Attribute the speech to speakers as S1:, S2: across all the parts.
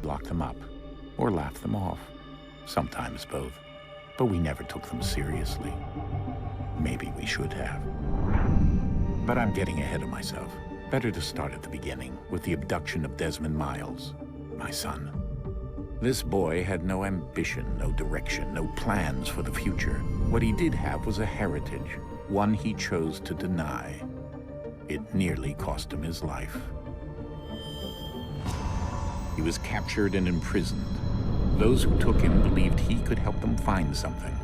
S1: lock them up, or laugh them off. Sometimes both. But we never took them seriously. Maybe we should have. But I'm getting ahead of myself. Better to start at the beginning, with the abduction of Desmond Miles, my son. This boy had no ambition, no direction, no plans for the future. What he did have was a heritage, one he chose to deny. It nearly cost him his life. He was captured and imprisoned. Those who took him believed he could help them find something.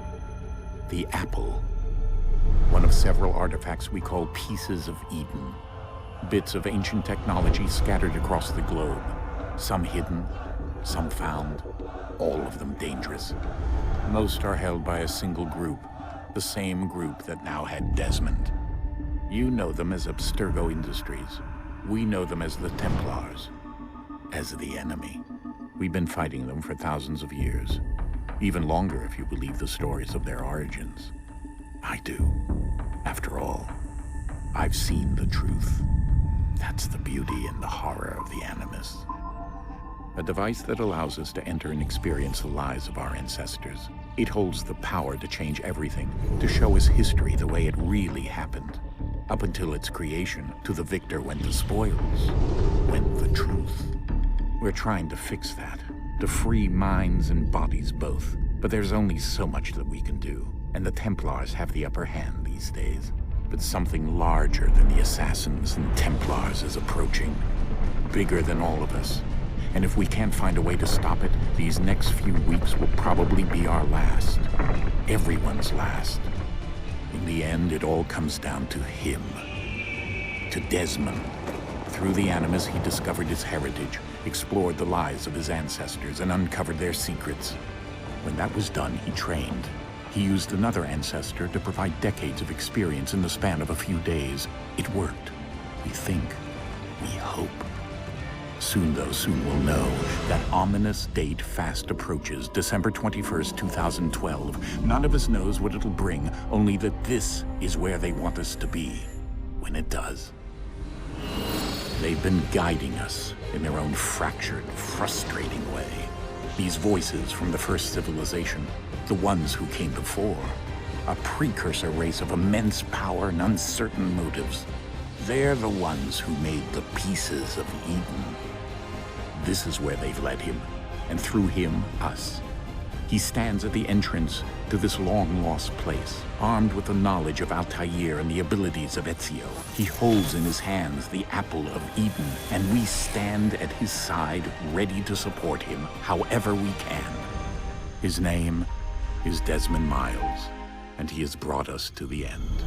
S1: The apple. One of several artifacts we call pieces of Eden. Bits of ancient technology scattered across the globe. Some hidden, some found, all of them dangerous. Most are held by a single group, the same group that now had Desmond. You know them as Abstergo Industries. We know them as the Templars, as the enemy. We've been fighting them for thousands of years, even longer if you believe the stories of their origins. I do. After all, I've seen the truth. That's the beauty and the horror of the Animus. A device that allows us to enter and experience the lives of our ancestors. It holds the power to change everything, to show us history the way it really happened. Up until its creation, to the victor went the spoils, went the truth. We're trying to fix that, to free minds and bodies both. But there's only so much that we can do, and the Templars have the upper hand these days. But something larger than the Assassins and Templars is approaching, bigger than all of us. And if we can't find a way to stop it, these next few weeks will probably be our last. Everyone's last. In the end, it all comes down to him. To Desmond. Through the Animus, he discovered his heritage, explored the lives of his ancestors, and uncovered their secrets. When that was done, he trained. He used another ancestor to provide decades of experience in the span of a few days. It worked. We think. We hope. Soon we'll know. That ominous date fast approaches, December 21st, 2012. None of us knows what it'll bring, only that this is where they want us to be, when it does. They've been guiding us in their own fractured, frustrating way. These voices from the first civilization, the ones who came before, a precursor race of immense power and uncertain motives. They're the ones who made the pieces of Eden. This is where they've led him, and through him, us. He stands at the entrance to this long-lost place, armed with the knowledge of Altair and the abilities of Ezio. He holds in his hands the apple of Eden, and we stand at his side, ready to support him however we can. His name is Desmond Miles, and he has brought us to the end.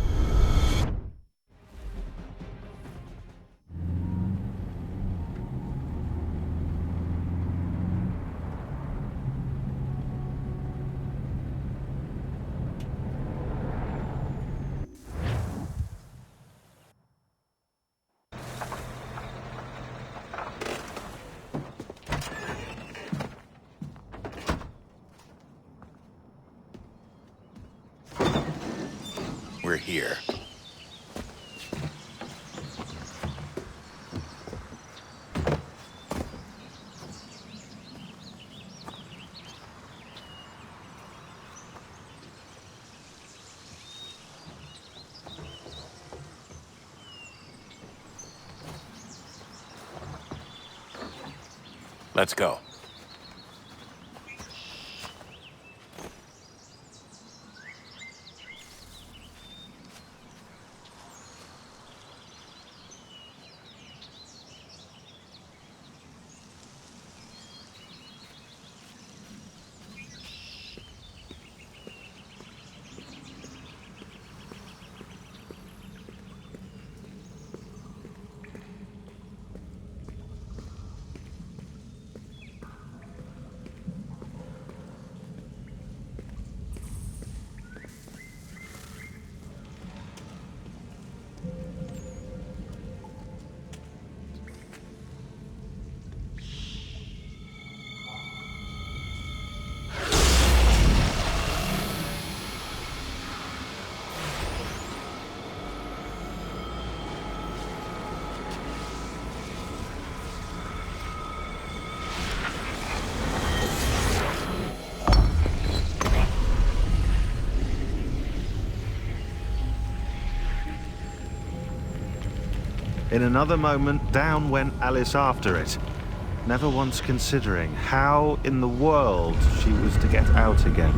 S1: We're here. Let's go.
S2: In another moment, down went Alice after it, never once considering how in the world she was to get out again.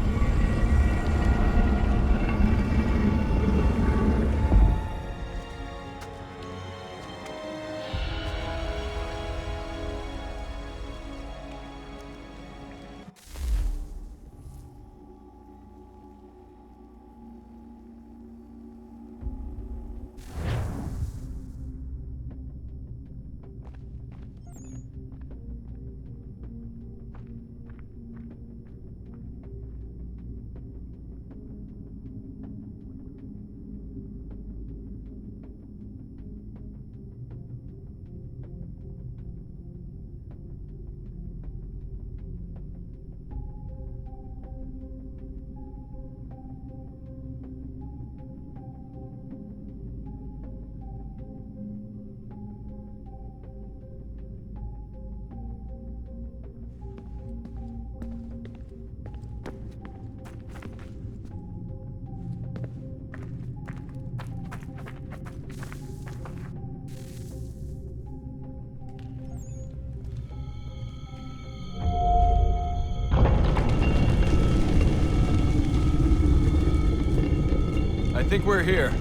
S3: I think we're here.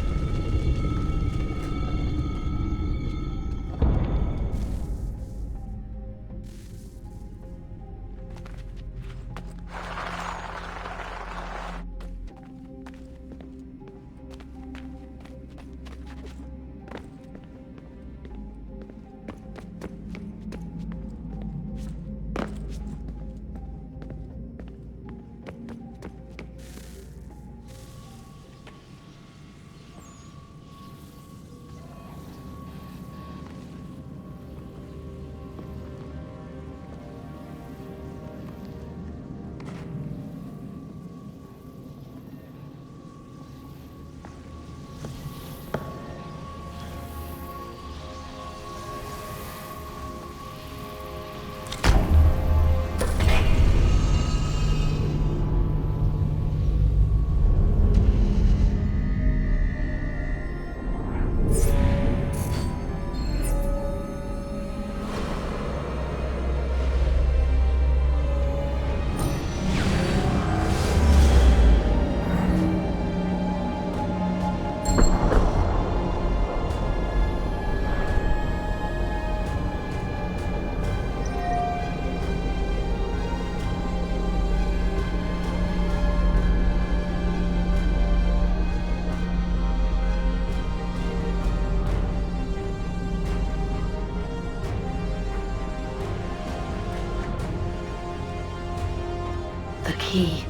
S4: The key.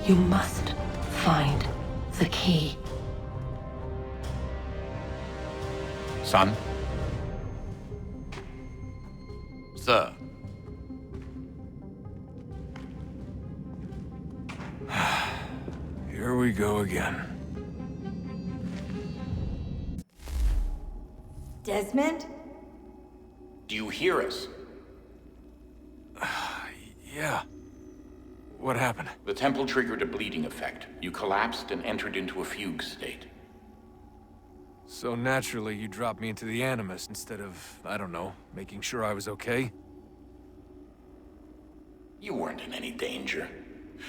S4: You must find the key.
S1: Son?
S3: Sir. Here we go again.
S5: Desmond?
S1: Do you hear us?
S3: Yeah. What happened?
S1: The temple triggered a bleeding effect. You collapsed and entered into a fugue state.
S3: So naturally, you dropped me into the Animus instead of, I don't know, making sure I was okay?
S1: You weren't in any danger.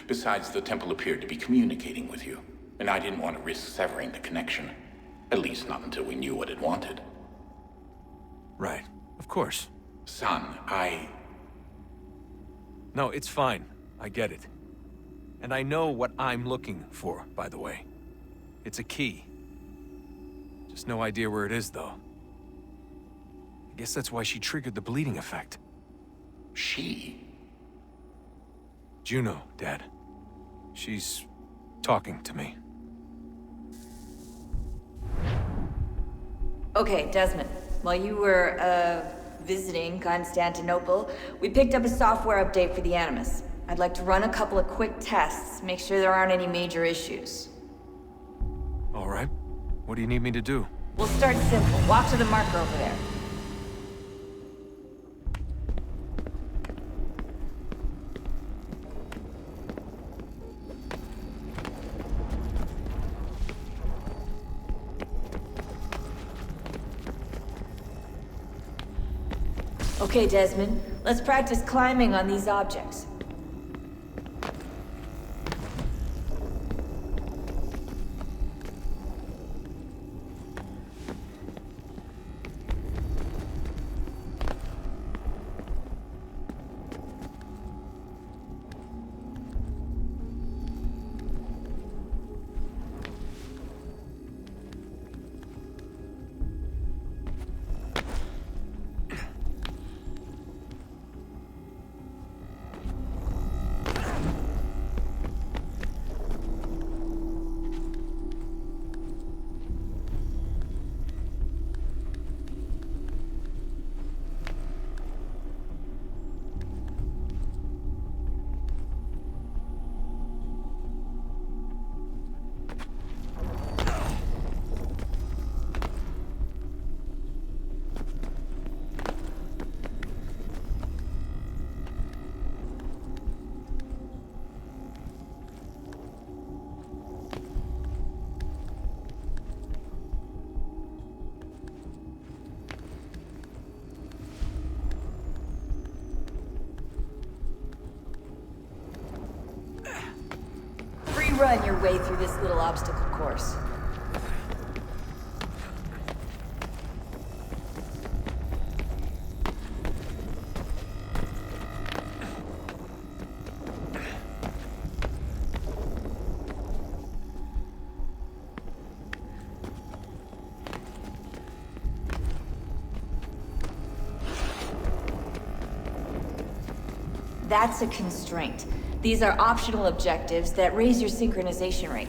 S1: Besides, the temple appeared to be communicating with you, and I didn't want to risk severing the connection. At least not until we knew what it wanted.
S3: Right. Of course.
S1: Son,
S3: No, it's fine. I get it. And I know what I'm looking for, by the way. It's a key. Just no idea where it is, though. I guess that's why she triggered the bleeding effect.
S1: She?
S3: Juno, Dad. She's talking to me.
S5: Okay, Desmond. While you were, visiting Constantinople, we picked up a software update for the Animus. I'd like to run a couple of quick tests, make sure there aren't any major issues.
S3: All right. What do you need me to do?
S5: We'll start simple. Walk to the marker over there. Okay, Desmond, let's practice climbing on these objects. Run your way through this little obstacle course. That's a constraint. These are optional objectives that raise your synchronization rate.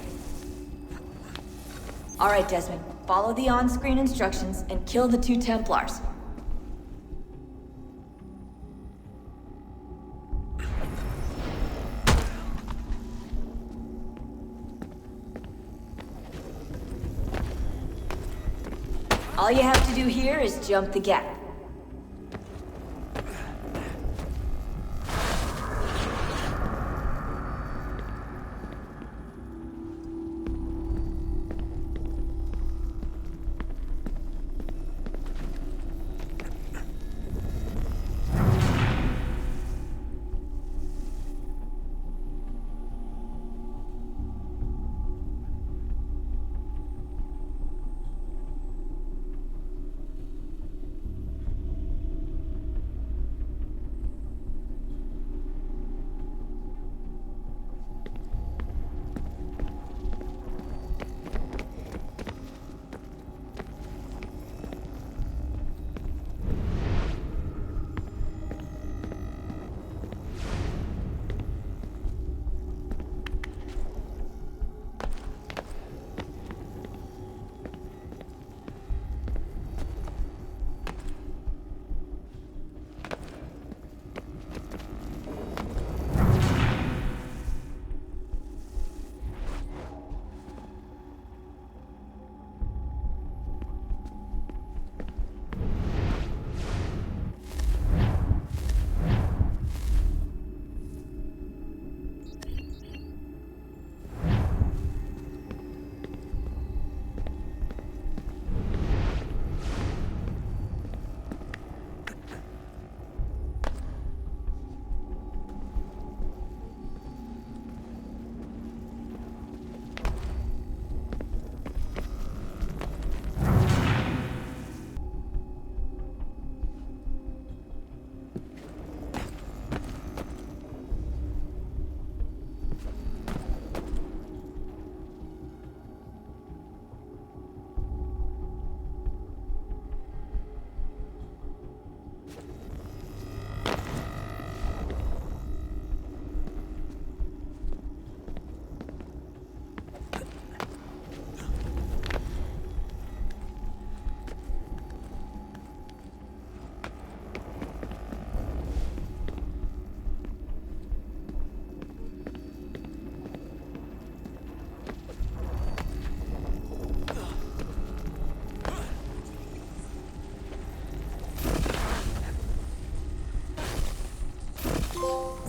S5: All right, Desmond. Follow the on-screen instructions and kill the 2 Templars. All you have to do here is jump the gap.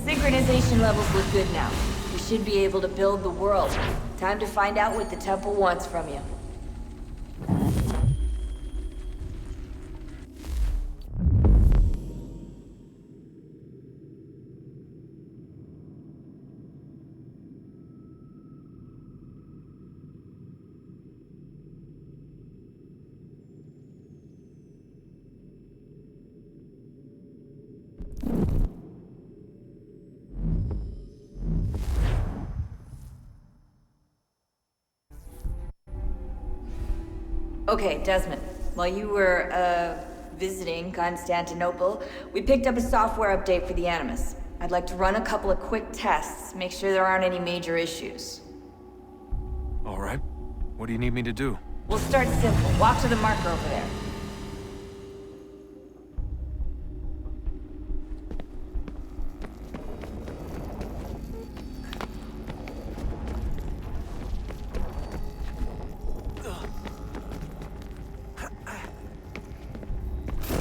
S5: Synchronization levels look good now. We should be able to build the world. Time to find out what the temple wants from you. Okay, Desmond. While you were, visiting Constantinople, we picked up a software update for the Animus. I'd like to run a couple of quick tests, make sure there aren't any major issues.
S3: All right. What do you need me to do?
S5: We'll start simple. Walk to the marker over there.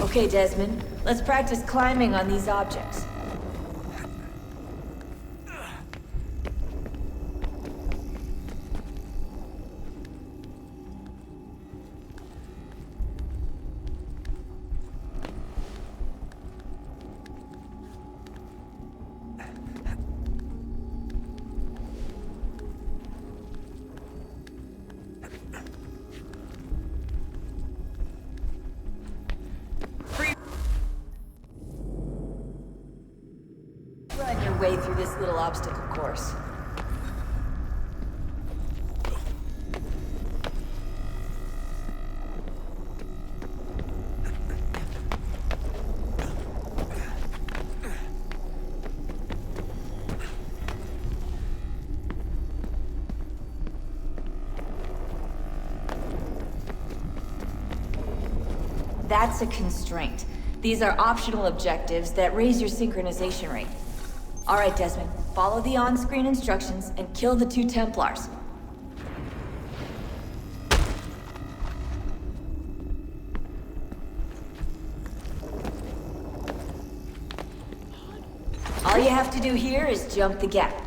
S5: Okay, Desmond. Let's practice climbing on these objects. Run your way through this little obstacle course. That's a constraint. These are optional objectives that raise your synchronization rate. All right, Desmond. Follow the on-screen instructions and kill the 2 Templars. All you have to do here is jump the gap.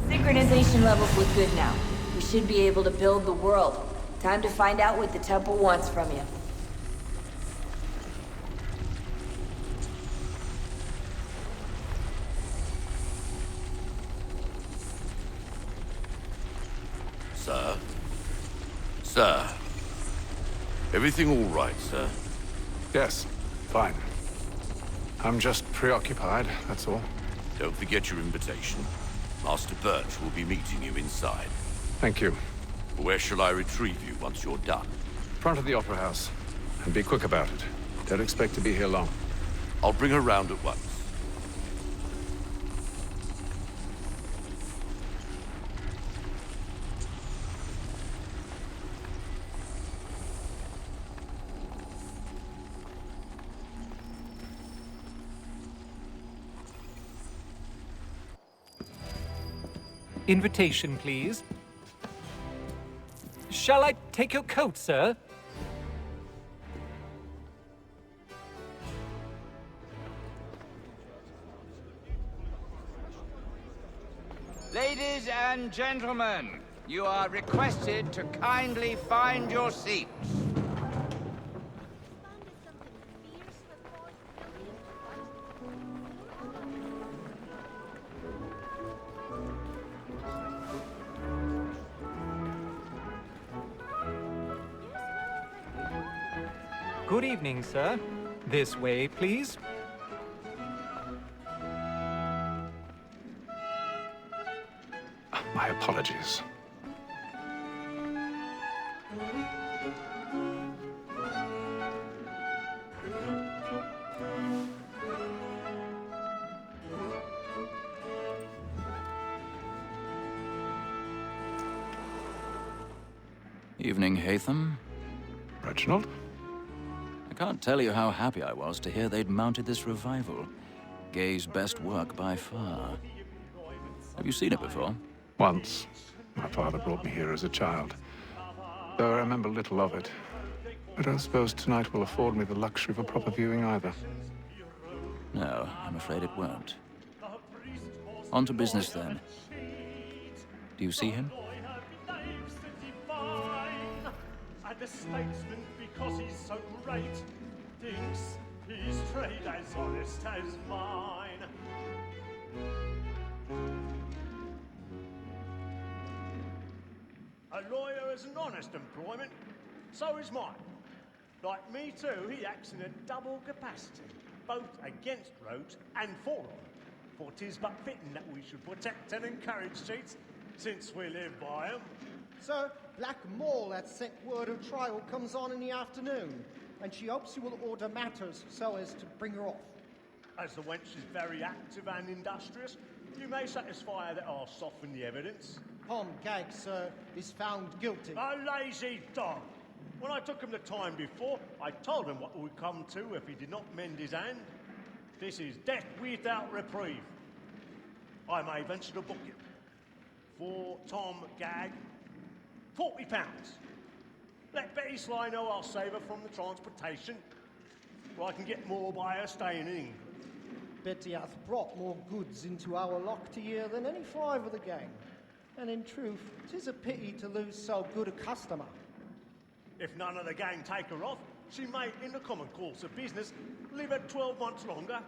S5: Synchronization levels look good now. We should be able to build the world. Time to find out what the temple wants from you.
S6: Sir? Sir? Everything all right, sir?
S3: Yes, fine. I'm just preoccupied, that's all.
S6: Don't forget your invitation. Master Birch will be meeting you inside.
S3: Thank you.
S6: Where shall I retrieve you once you're done?
S3: Front of the Opera House. And be quick about it. Don't expect to be here long.
S6: I'll bring her round at once.
S7: Invitation, please. Shall I take your coat, sir? Ladies and gentlemen, you are requested to kindly find your seats.
S8: Good evening, sir. This way, please.
S9: My apologies.
S10: Evening, Hatham.
S9: Reginald?
S10: I can't tell you how happy I was to hear they'd mounted this revival. Gay's best work by far. Have you seen it before?
S9: Once. My father brought me here as a child. Though I remember little of it. I don't suppose tonight will afford me the luxury of a proper viewing either.
S10: No, I'm afraid it won't. On to business then. Do you see him?
S11: And the statesman, because he's so great, thinks his trade as honest as mine. A lawyer is an honest employment, so is mine. Like me too, he acts in a double capacity, both against roads and for them. For 'tis but fitting that we should protect and encourage cheats, since we live by 'em.
S12: Sir, Black Mall had sent word of trial comes on in the afternoon, and she hopes you will order matters so as to bring her off.
S11: As the wench is very active and industrious, you may satisfy her that I'll soften the evidence.
S12: Tom Gag, sir, is found guilty.
S11: A lazy dog! When I took him the time before, I told him what would come to if he did not mend his hand. This is death without reprieve. I may venture to book him. For Tom Gag, £40. Let Betty Sly know I'll save her from the transportation, or I can get more by her staying in England.
S12: Betty hath brought more goods into our lock to year than any five of the gang. And in truth, 'tis a pity to lose so good a customer.
S11: If none of the gang take her off, she may, in the common course of business, live her 12 months longer.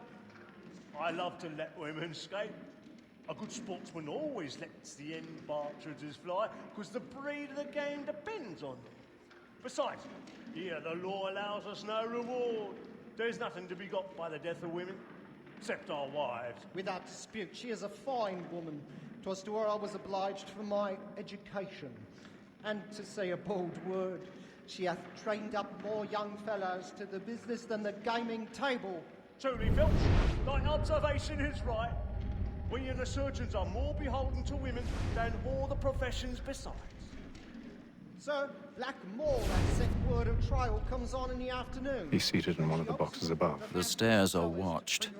S11: I love to let women skate. A good sportsman always lets the end partridges fly, because the breed of the game depends on them. Besides, here the law allows us no reward. There's nothing to be got by the death of women, except our wives.
S12: Without dispute, she is a fine woman. 'Twas to her I was obliged for my education. And to say a bold word, she hath trained up more young fellows to the business than the gaming table.
S11: Truly, Filch, thy observation is right. We and the surgeons are more beholden to women than all the professions besides.
S12: Sir, Black Mall had sent word of trial comes on in the afternoon.
S9: He's seated in one of the boxes above.
S10: The stairs are watched.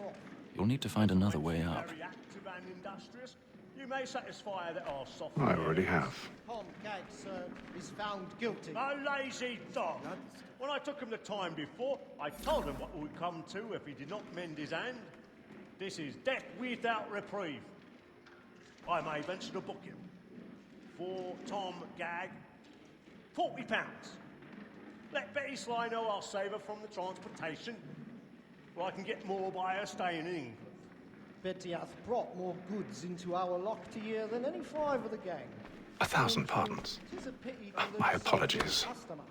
S10: You'll need to find another way up.
S11: Very active and industrious, you may satisfy her that I'll soften.
S9: I already have.
S12: Tom Gag, sir, is found guilty.
S11: A lazy dog! When I took him the time before, I told him what would come to if he did not mend his hand. This is death without reprieve. I may venture to book him. For Tom Gag, £40. Let Betty Sly know I'll save her from the transportation, or I can get more by her staying in England.
S12: Betty hath brought more goods into our lock to year than any five of the gang.
S9: 1,000 pardons.
S12: 'Tis a pity to lose
S9: My
S12: so
S9: apologies.
S12: good a customer.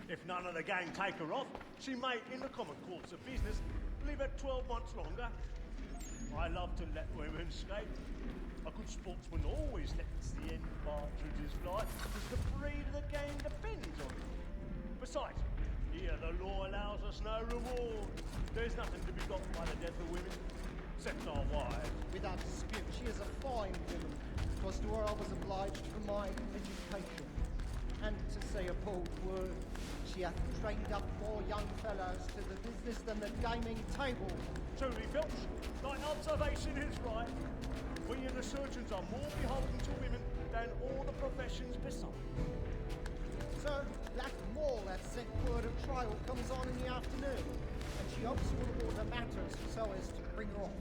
S11: If none of the gang take her off, she may, in the common course of business, live her 12 months longer. I love to let women skate. A good sportsman always lets the end partridges fly, because the breed of the game depends on them. Besides, here the law allows us no reward. There's nothing to be got by the death of women, except our wives.
S12: Without dispute, she is a fine woman. 'Twas to her I was obliged for my education. And to say a bold word, she hath trained up more young fellows to the business than the gaming table.
S11: Truly, Filch, thy observation is right. We and the surgeons are more beholden to women than all the professions besides.
S12: Sir, Black Mall hath sent word of trial comes on in the afternoon, and she hopes you will order matters so as to bring her off.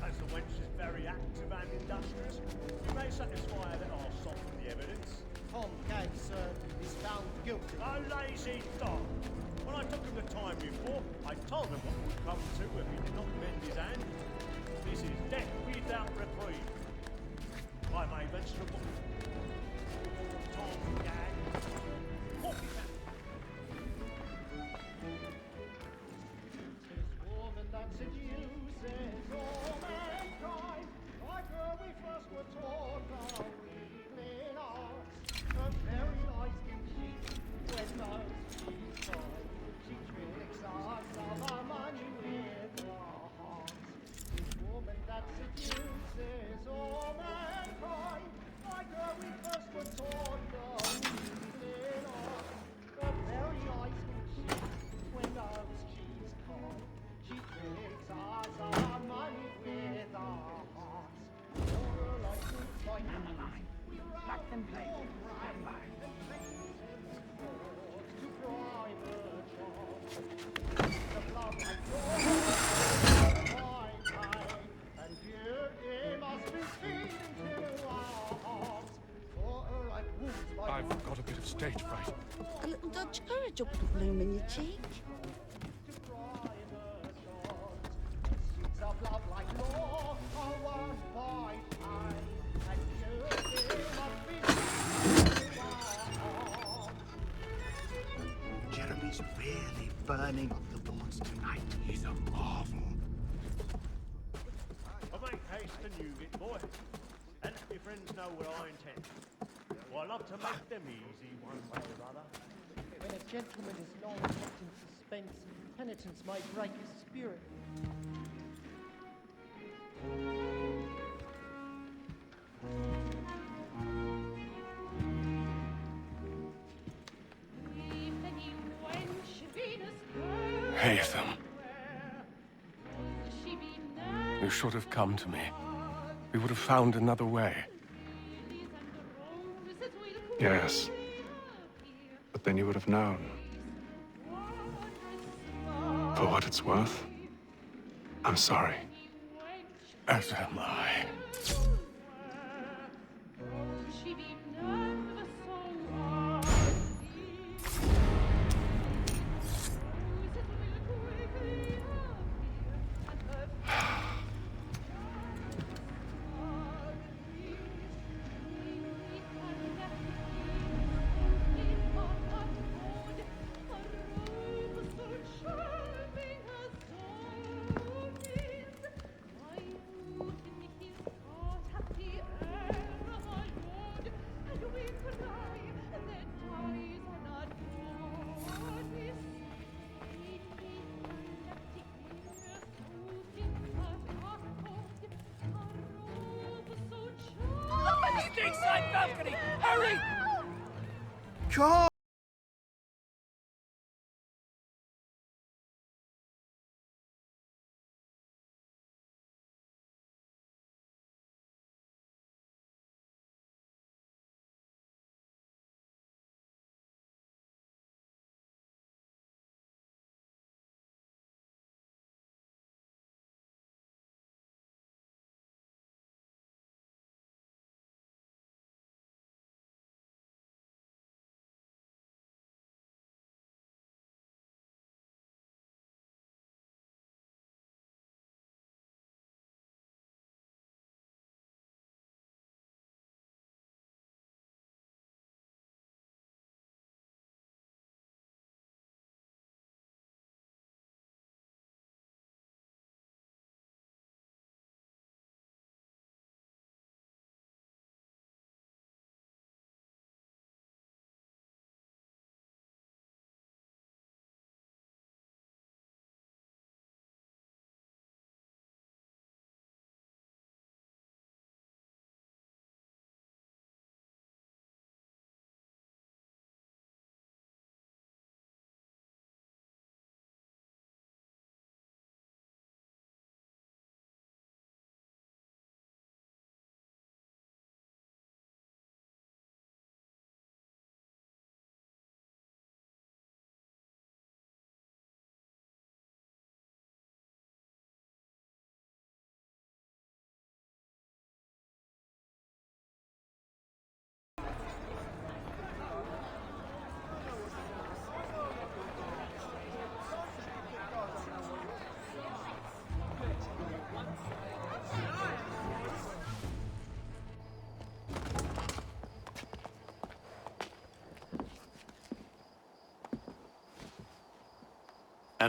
S11: As the wench is very active and industrious, we may satisfy her that I'll soften the evidence.
S12: Tom Gay, sir, is found guilty.
S11: A lazy dog! When I took him the time before, I told him what would come to if he did not mend his hand. This is death without reprieve. I may venture to put Tom Gay.
S12: Woman that seduces all mankind, like her we first were taught our evening arts. Her very eyes can cheat when those she's tried. She tricks us of our money with her hearts. This woman that seduces all mankind, like her we first were taught our evening arts. Her very eyes can cheat when those she's caught. She tricks us of our money with our hearts. For her like good fight let them play. Stand by. To bribe her charms. The blood like yours, and here it must be feeding to our hearts. For her like wounds by
S9: I've got a bit of stage fright.
S13: A little Dutch courage will put a bloom in your cheek.
S12: Seeds of love like law are won by time, and here it must be feeding to our hearts.
S14: Jeremy's really burning up the boards tonight. He's a marvel.
S11: I make haste and you it, boy. And let your friends know what I intend. Well, I love to make them easy one way or other.
S12: When a gentleman is long kept in suspense, penitence might break his spirit.
S9: Haytham. You should have come to me. We would have found another way. Yes. But then you would have known. For what it's worth, I'm sorry. As am I.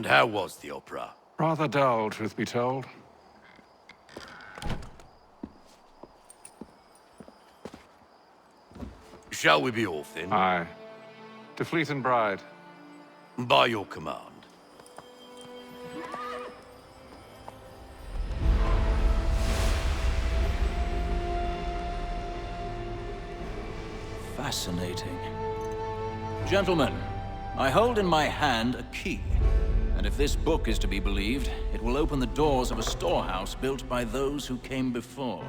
S6: And how was the opera?
S9: Rather dull, truth be told.
S6: Shall we be off then?
S9: Aye. To Fleet and Bride.
S6: By your command.
S10: Fascinating. Gentlemen, I hold in my hand a key. And if this book is to be believed, it will open the doors of a storehouse built by those who came before.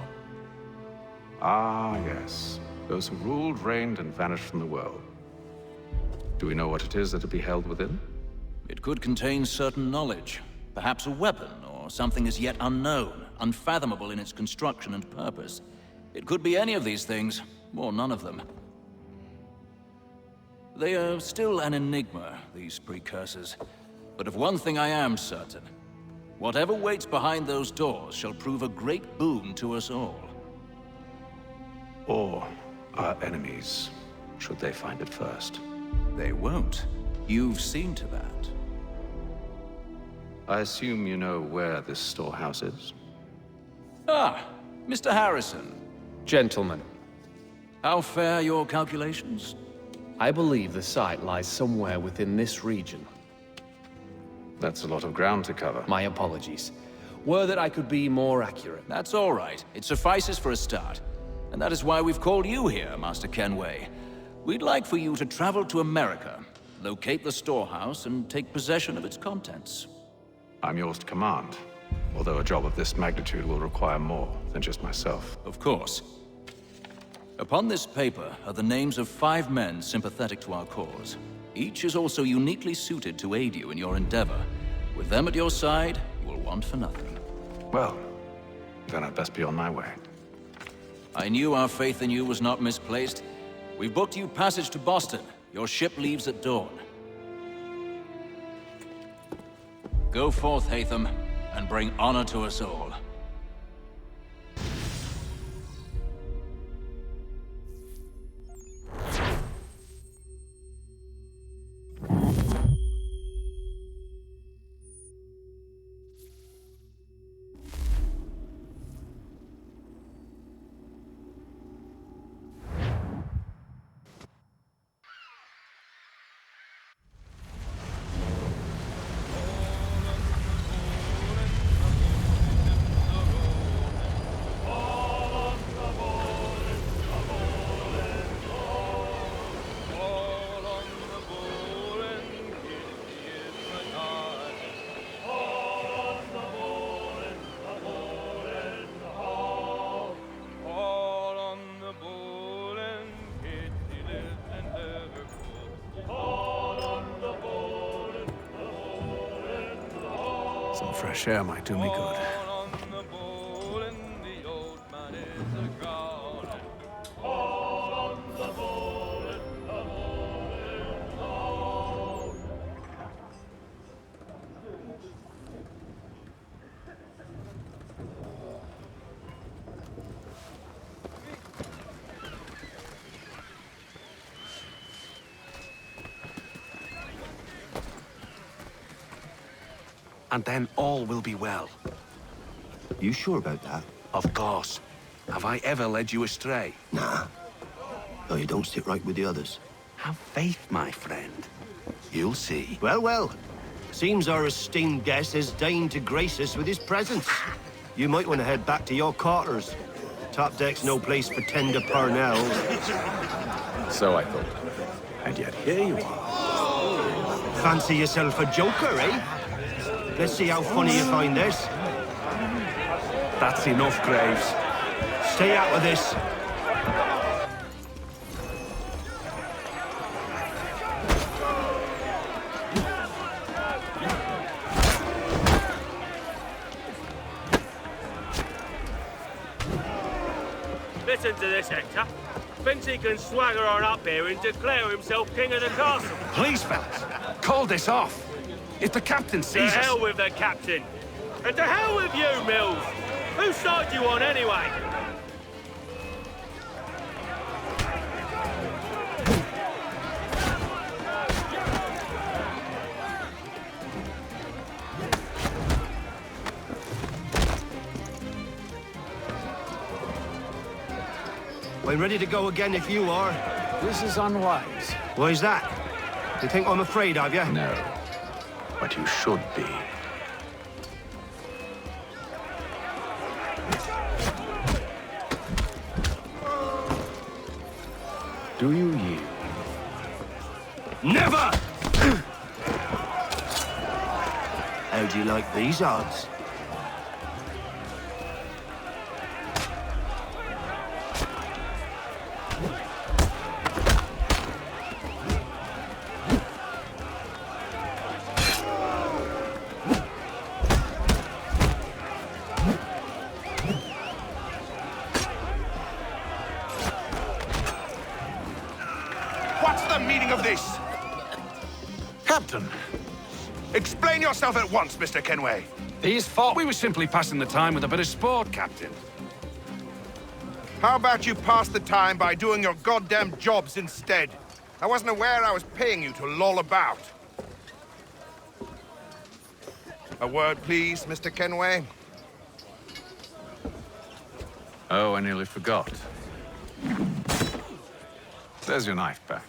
S9: Ah, yes. Those who ruled, reigned, and vanished from the world. Do we know what it is that will be held within?
S10: It could contain certain knowledge. Perhaps a weapon, or something as yet unknown, unfathomable in its construction and purpose. It could be any of these things, or none of them. They are still an enigma, these precursors. But of one thing I am certain. Whatever waits behind those doors shall prove a great boon to us all.
S9: Or our enemies, should they find it first.
S10: They won't. You've seen to that.
S9: I assume you know where this storehouse is?
S10: Ah, Mr. Harrison.
S15: Gentlemen,
S10: How fare your calculations?
S15: I believe the site lies somewhere within this region.
S9: That's a lot of ground to cover.
S15: My apologies. Were that I could be more accurate.
S10: That's all right. It suffices for a start. And that is why we've called you here, Master Kenway. We'd like for you to travel to America, locate the storehouse, and take possession of its contents.
S9: I'm yours to command, although a job of this magnitude will require more than just myself.
S10: Of course. Upon this paper are the names of 5 men sympathetic to our cause. Each is also uniquely suited to aid you in your endeavor. With them at your side, you will want for nothing.
S9: Well, then I'd best be on my way.
S10: I knew our faith in you was not misplaced. We've booked you passage to Boston. Your ship leaves at dawn. Go forth, Hatham, and bring honor to us all.
S9: Some fresh air might do me good.
S16: And then all will be well.
S17: You sure about that?
S16: Of course. Have I ever led you astray?
S17: Nah. No, you don't sit right with the others.
S16: Have faith, my friend. You'll see.
S17: Well, well. Seems our esteemed guest has deigned to grace us with his presence. You might want to head back to your quarters. Top deck's no place for tender parnells.
S15: So I thought.
S16: And yet here you are.
S17: Fancy yourself a joker, eh? Let's see how funny you find this.
S16: That's enough, Graves.
S17: Stay out of this.
S18: Listen to this, Hector. Thinks he can swagger on up here and declare himself king of the castle.
S16: Please, fellas, call this off. If the captain sees us...
S18: To hell with the captain. And to hell with you, Mills. Whose side you on, anyway?
S17: I'm ready to go again if you are.
S9: This is unwise.
S17: Why's that? You think I'm afraid of you?
S9: No. But you should be. Do you yield?
S17: Never! How do you like these odds?
S16: What's the meaning of this?
S9: Captain!
S16: Explain yourself at once, Mr. Kenway.
S9: These fought. We were simply passing the time with a bit of sport, Captain.
S16: How about you pass the time by doing your goddamn jobs instead? I wasn't aware I was paying you to loll about. A word, please, Mr. Kenway.
S9: Oh, I nearly forgot. There's your knife back.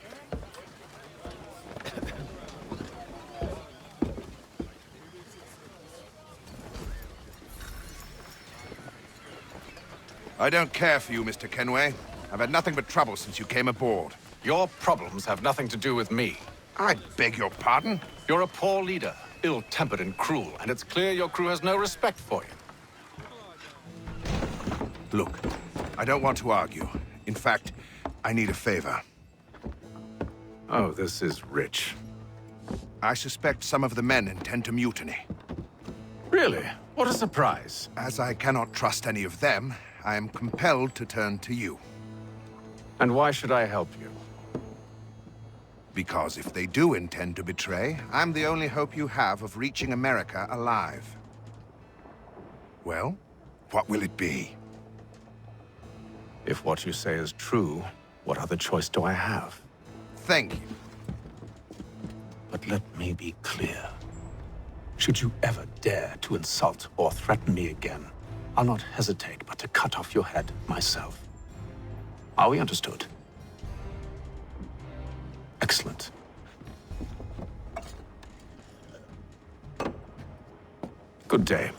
S16: I don't care for you, Mr. Kenway. I've had nothing but trouble since you came aboard.
S9: Your problems have nothing to do with me.
S16: I beg your pardon?
S9: You're a poor leader, ill-tempered and cruel, and it's clear your crew has no respect for you.
S16: Look, I don't want to argue. In fact, I need a favor.
S9: Oh, this is rich.
S16: I suspect some of the men intend to mutiny.
S9: Really? What a surprise.
S16: As I cannot trust any of them, I am compelled to turn to you.
S9: And why should I help you?
S16: Because if they do intend to betray, I'm the only hope you have of reaching America alive. Well, what will it be?
S9: If what you say is true, what other choice do I have?
S16: Thank you.
S9: But let me be clear. Should you ever dare to insult or threaten me again, I'll not hesitate but to cut off your head myself. Are we understood? Excellent. Good day.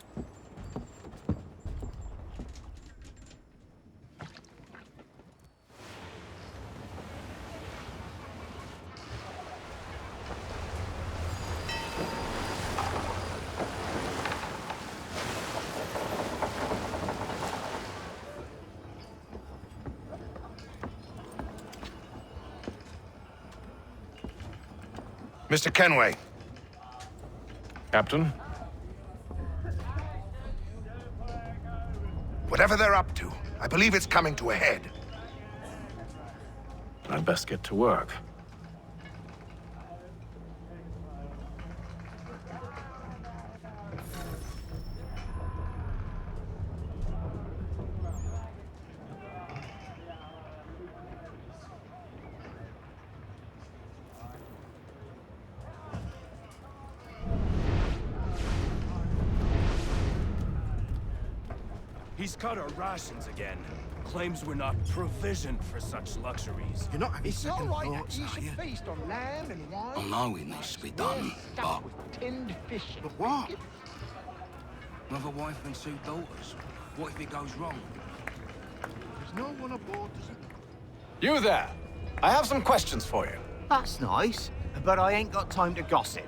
S16: Mr. Kenway.
S9: Captain?
S16: Whatever they're up to, I believe it's coming to a head.
S9: I'd best get to work.
S18: He's cut our rations again. Claims we're not provisioned for such luxuries.
S14: You're not having
S12: It's
S14: second
S12: all right.
S14: thoughts,
S12: You
S14: are
S12: should
S14: you?
S12: feast on lamb and wine.
S6: I know it needs to be done, but
S12: with tinned fish.
S14: But what?
S6: with a wife and 2 daughters, what if it goes wrong?
S14: There's no one aboard, is there?
S9: You there! I have some questions for you.
S19: That's nice, but I ain't got time to gossip.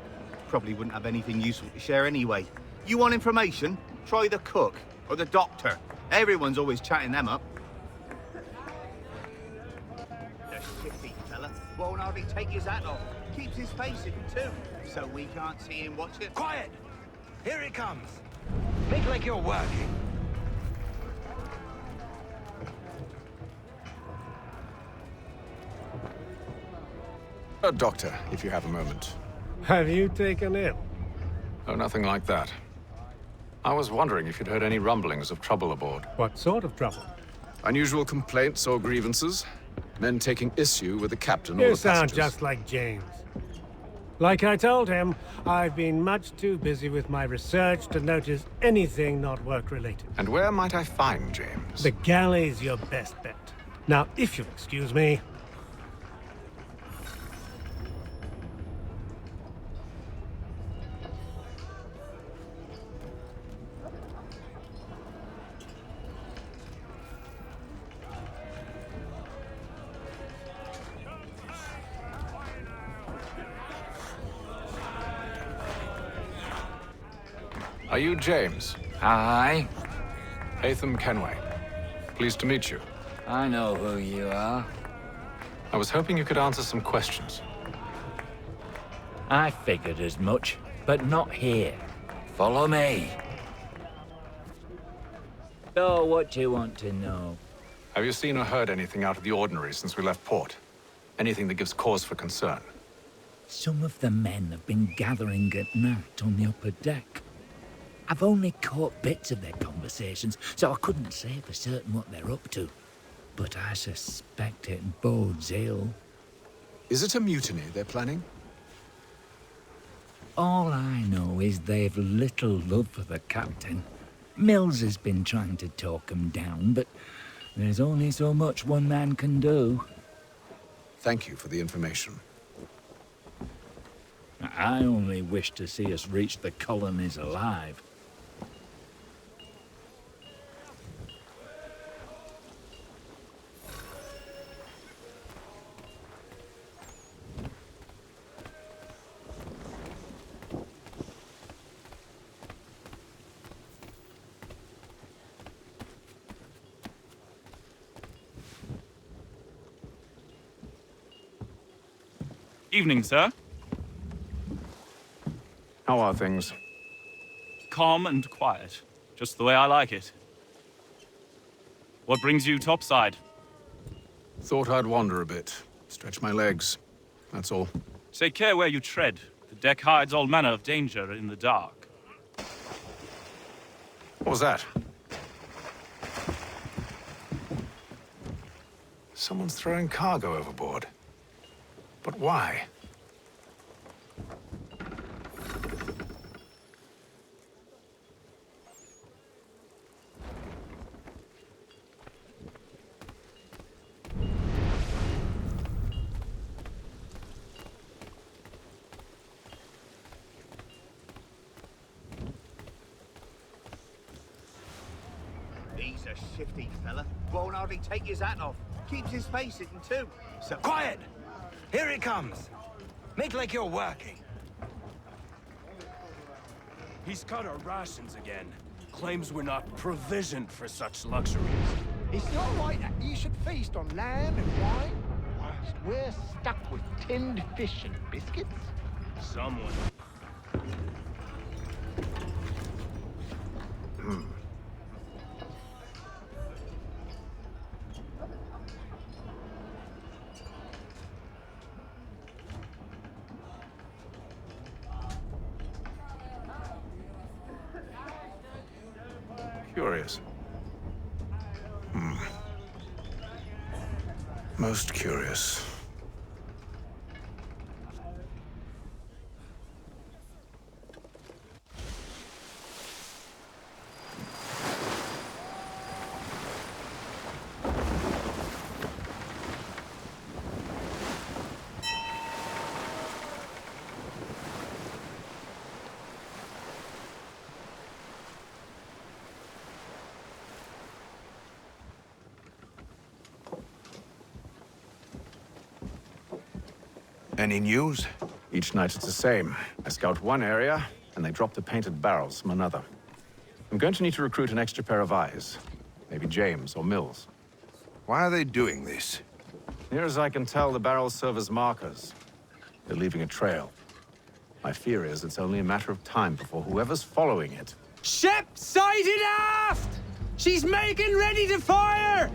S19: Probably wouldn't have anything useful to share anyway. You want information? Try the cook or the doctor. Everyone's always chatting them up. The shifty fella won't hardly take his hat off. Keeps his face hidden too, so we can't see him watch it.
S7: Quiet! Here it comes. Make like you're working.
S9: A doctor, if you have a moment.
S20: Have you taken ill?
S9: Oh, nothing like that. I was wondering if you'd heard any rumblings of trouble aboard.
S20: What sort of trouble?
S9: Unusual complaints or grievances? Men taking issue with the captain or
S20: You
S9: the
S20: sound
S9: passengers?
S20: just like James. Like I told him, I've been much too busy with my research to notice anything not work-related.
S9: And where might I find James?
S20: The galley's your best bet. Now, if you'll excuse me.
S21: Are you James?
S22: Aye.
S21: Hatham Kenway. Pleased to meet you.
S22: I know who you are.
S21: I was hoping you could answer some questions.
S22: I figured as much, but not here. Follow me. So, what do you want to know?
S21: Have you seen or heard anything out of the ordinary since we left port? Anything that gives cause for concern?
S22: Some of the men have been gathering at night on the upper deck. I've only caught bits of their conversations, so I couldn't say for certain what they're up to. But I suspect it bodes ill.
S9: Is it a mutiny they're planning?
S22: All I know is they've little love for the captain. Mills has been trying to talk 'em down, but there's only so much one man can do.
S9: Thank you for the information.
S22: I only wish to see us reach the colonies alive.
S23: Evening, sir.
S21: How are things?
S23: Calm and quiet. Just the way I like it. What brings you topside?
S9: Thought I'd wander a bit. Stretch my legs. That's all.
S23: Take care where you tread. The deck hides all manner of danger in the dark.
S21: What was that? Someone's throwing cargo overboard. But why?
S19: He's a shifty fella. Won't hardly take his hat off. Keeps his face hidden too.
S24: So quiet! Here he comes. Make like you're working.
S18: He's cut our rations again. Claims we're not provisioned for such luxuries.
S14: It's not right that you should feast on lamb and wine, whilst we're stuck with tinned fish and biscuits.
S18: Someone.
S21: Curious. Most curious.
S16: Any news?
S21: Each night it's the same. I scout one area, and they drop the painted barrels from another. I'm going to need to recruit an extra pair of eyes. Maybe James or Mills.
S16: Why are they doing this?
S21: Near as I can tell, the barrels serve as markers. They're leaving a trail. My fear is it's only a matter of time before whoever's following it...
S24: Ship sighted aft! She's making ready to fire!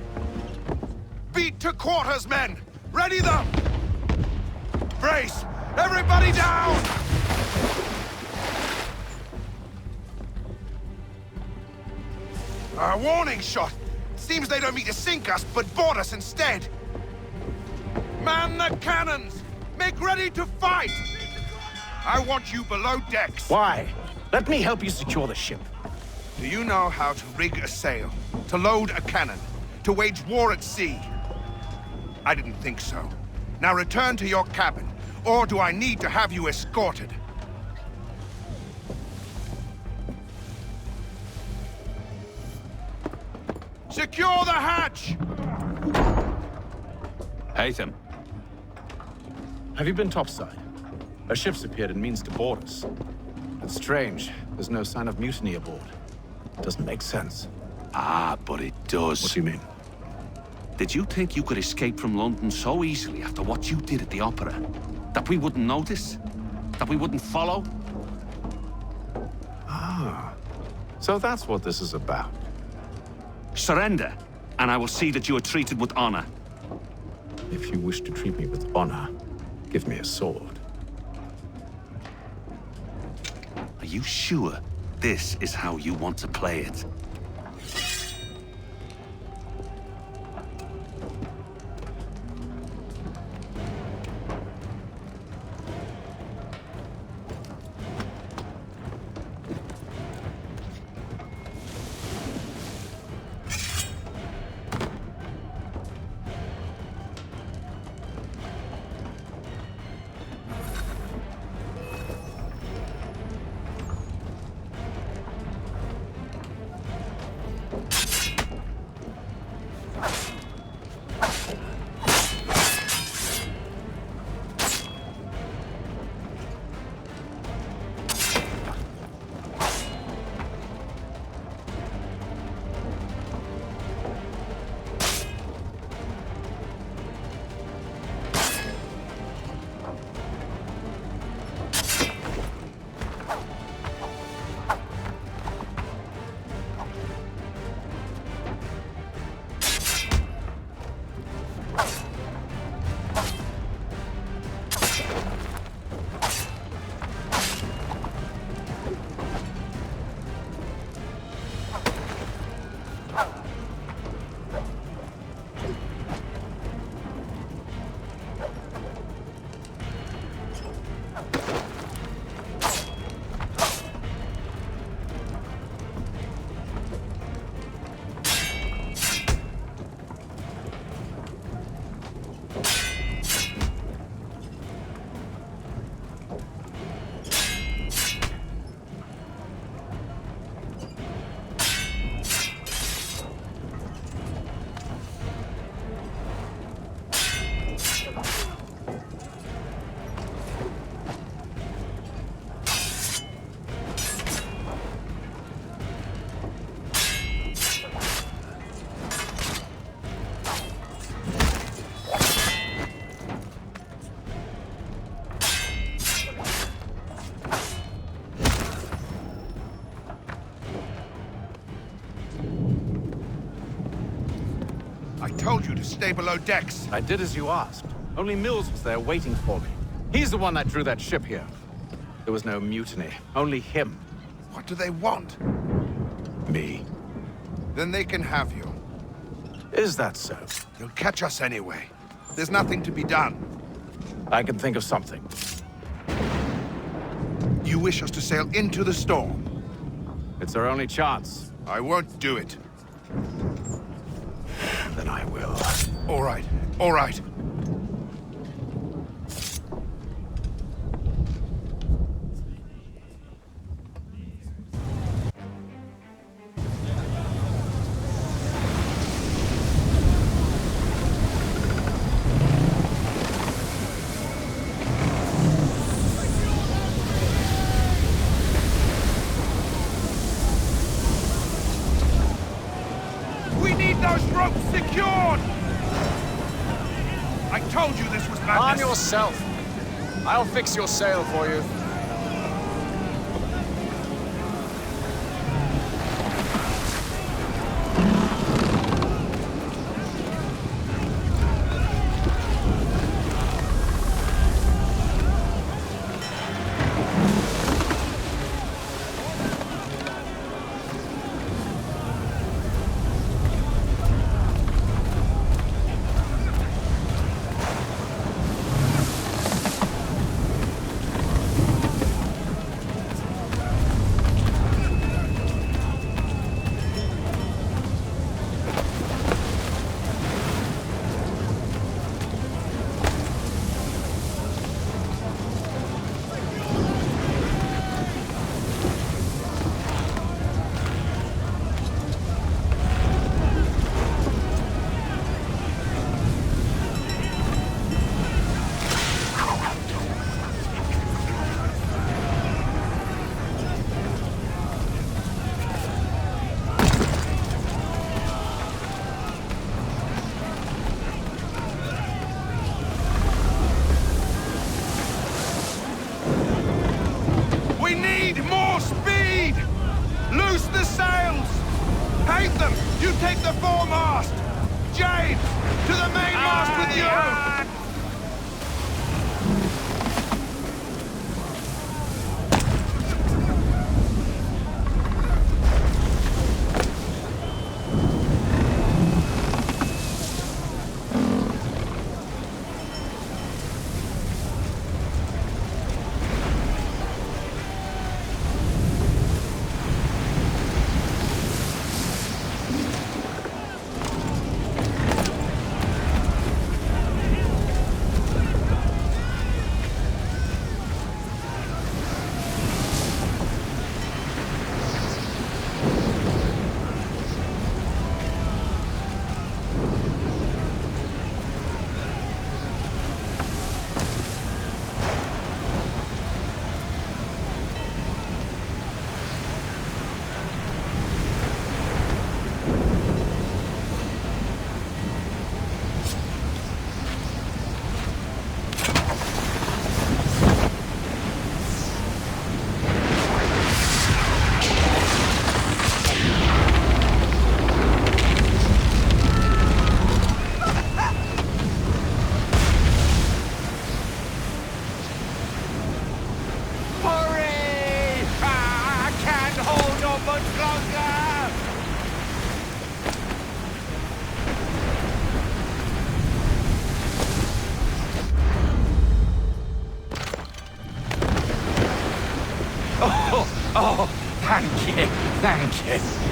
S16: Beat to quarters, men! Ready them! Brace! Everybody down! A warning shot! Seems they don't mean to sink us, but board us instead! Man the cannons! Make ready to fight! I want you below decks!
S21: Why? Let me help you secure the ship.
S16: Do you know how to rig a sail? To load a cannon? To wage war at sea? I didn't think so. Now return to your cabin, or do I need to have you escorted? Secure the hatch!
S21: Haytham. Have you been topside? A ship's appeared and means to board us. It's strange. There's no sign of mutiny aboard. Doesn't make sense.
S6: Ah, but it does.
S21: What do you mean?
S6: Did you think you could escape from London so easily after what you did at the opera? That we wouldn't notice? That we wouldn't follow?
S21: Ah. So that's what this is about.
S6: Surrender, and I will see that you are treated with honor.
S21: If you wish to treat me with honor, give me a sword.
S6: Are you sure this is how you want to play it?
S16: I told you to stay below decks.
S21: I did as you asked. Only Mills was there waiting for me. He's the one that drew that ship here. There was no mutiny, only him.
S16: What do they want?
S21: Me.
S16: Then they can have you.
S21: Is that so?
S16: They'll catch us anyway. There's nothing to be done.
S21: I can think of something.
S16: You wish us to sail into the storm?
S21: It's our only chance.
S16: I won't do it.
S21: Then I will.
S16: All right, all right. We need those ropes secured! I told you this was madness.
S21: Arm yourself. I'll fix your sail for you.
S16: Loose the sails! Paint them! You take the foremast! James, to the mainmast with you!
S6: Oh, thank you, thank you.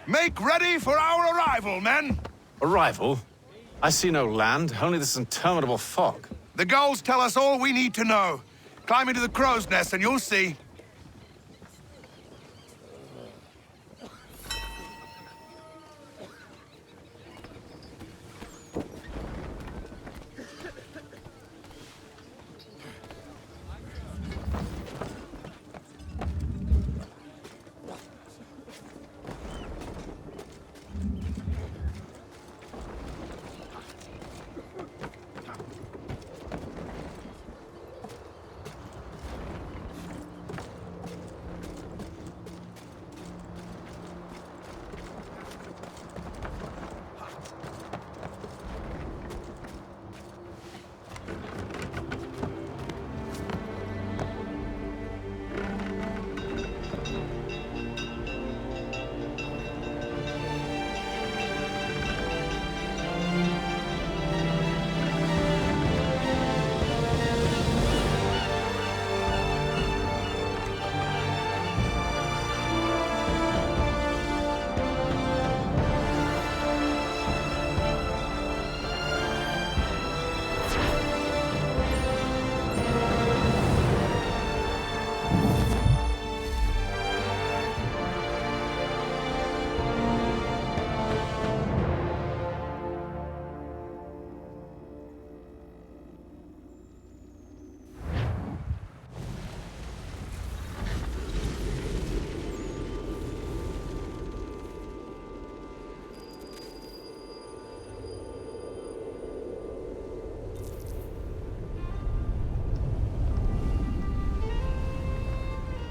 S16: Make ready for our arrival, men!
S21: Arrival? I see no land, only this interminable fog.
S16: The gulls tell us all we need to know. Climb into the crow's nest and you'll see.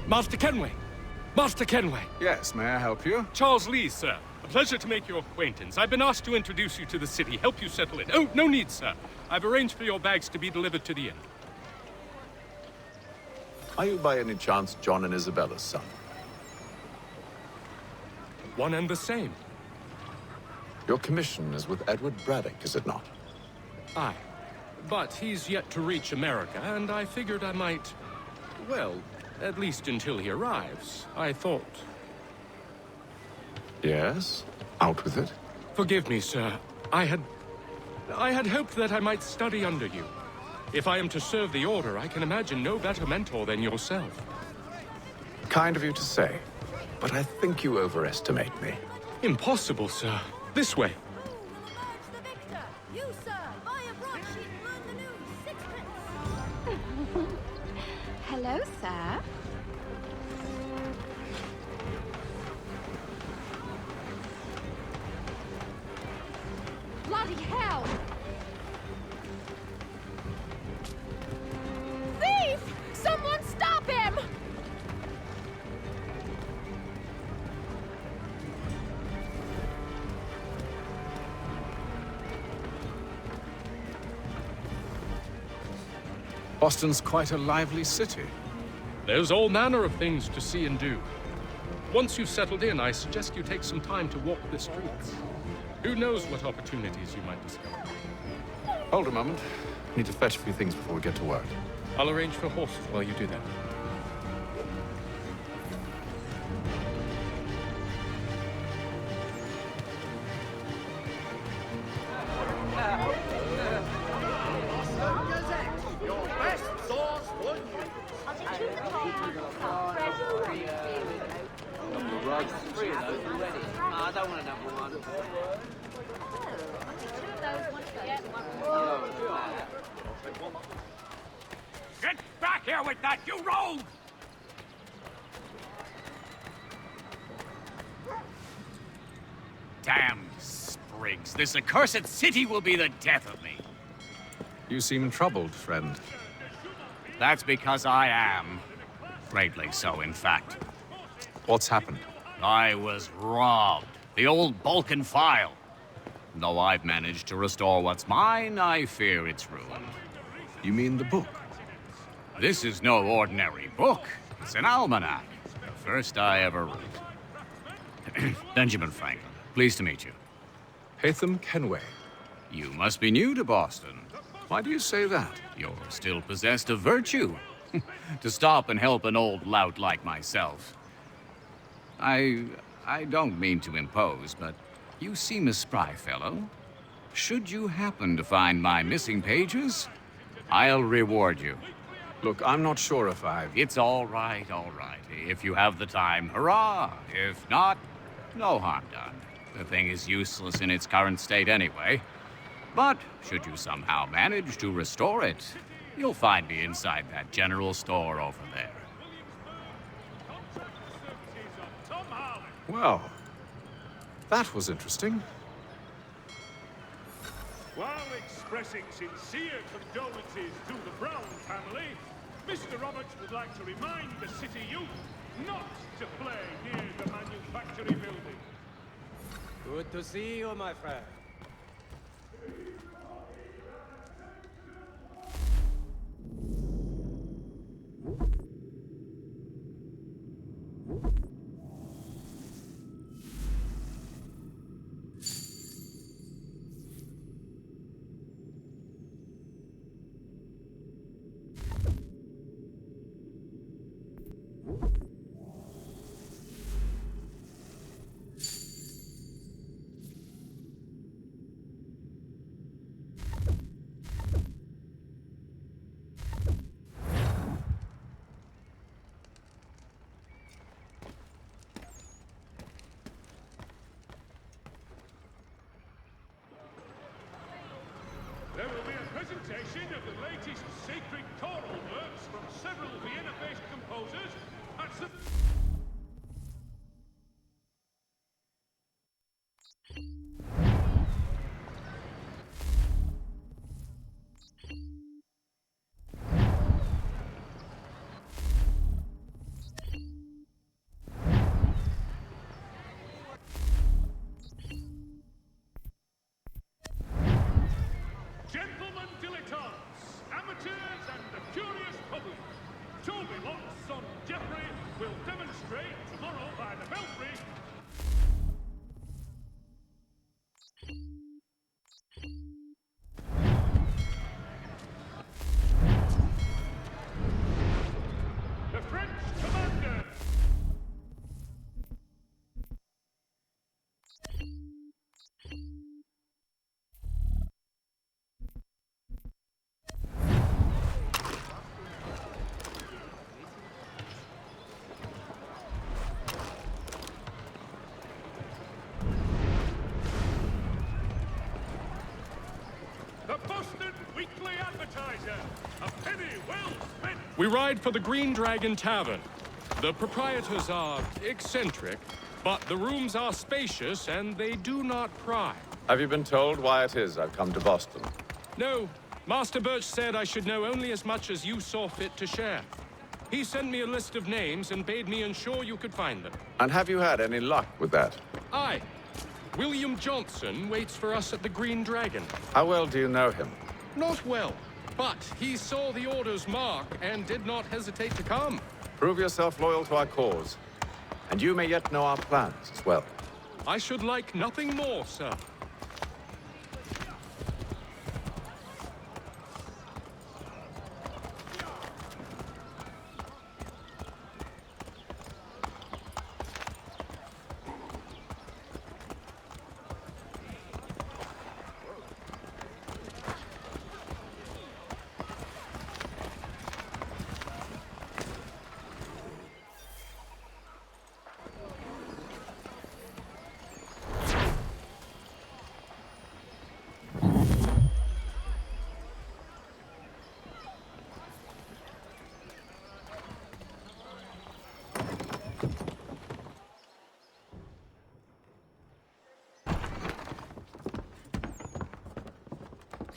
S1: Master Kenway! Master Kenway!
S21: Yes, may I help you?
S1: Charles Lee, sir. A pleasure to make your acquaintance. I've been asked to introduce you to the city, help you settle in. Oh, no need, sir. I've arranged for your bags to be delivered to the inn.
S21: Are you by any chance John and Isabella's son?
S1: One and the same.
S21: Your commission is with Edward Braddock, is it not?
S1: Aye. But he's yet to reach America, and I figured I might... Well, at least until he arrives, I thought...
S21: Yes? Out with it.
S1: Forgive me, sir. I had hoped that I might study under you. If I am to serve the Order, I can imagine no better mentor than yourself.
S21: Kind of you to say, but I think you overestimate me.
S1: Impossible, sir. This way.
S2: You, sir, buy a broadsheet and learn the news. Sixpence.
S4: Hello, sir.
S2: Bloody hell! Thief! Someone stop him!
S21: Boston's quite a lively city.
S1: There's all manner of things to see and do. Once you've settled in, I suggest you take some time to walk the streets. Who knows what opportunities you might discover.
S21: Hold a moment. Need to fetch a few things before we get to work.
S1: I'll arrange for horses while you do that.
S11: Your best source for news.
S5: I don't want another one.
S7: Get back here with that, you rogue! Damn sprigs. This accursed city will be the death of me.
S21: You seem troubled, friend.
S7: That's because I am. Greatly so, in fact.
S21: What's happened?
S7: I was robbed. The old Balkan file. Though I've managed to restore what's mine, I fear it's ruined.
S21: You mean the book?
S7: This is no ordinary book. It's an almanac. The first I ever wrote. Benjamin Franklin, pleased to meet you.
S21: Haytham Kenway.
S7: You must be new to Boston.
S21: Why do you say that?
S7: You're still possessed of virtue. To stop and help an old lout like myself. I don't mean to impose, but you seem a spry fellow. Should you happen to find my missing pages, I'll reward you.
S21: Look, I'm not sure if I've...
S7: It's all right, all right. If you have the time, hurrah! If not, no harm done. The thing is useless in its current state anyway. But should you somehow manage to restore it, you'll find me inside that general store over there.
S21: Well, that was interesting.
S11: While expressing sincere condolences to the Brown family, Mr. Roberts would like to remind the city youth not to play near the manufactory building.
S24: Good to see you, my friend.
S11: There will be a presentation of the latest sacred choral works from several Vienna-based composers at the...
S1: straight tomorrow by the belfry. The French commander! The Boston Weekly Advertiser. A penny well spent. We ride for the Green Dragon Tavern. The proprietors are eccentric, but the rooms are spacious and they do not pry.
S21: Have you been told why it is I've come to Boston?
S1: No, Master Birch said I should know only as much as you saw fit to share. He sent me a list of names and bade me ensure you could find them.
S21: And have you had any luck with that?
S1: Aye. William Johnson waits for us at the Green Dragon.
S21: How well do you know him?
S1: Not well, but he saw the order's mark and did not hesitate to come.
S21: Prove yourself loyal to our cause, and you may yet know our plans as well.
S1: I should like nothing more, sir.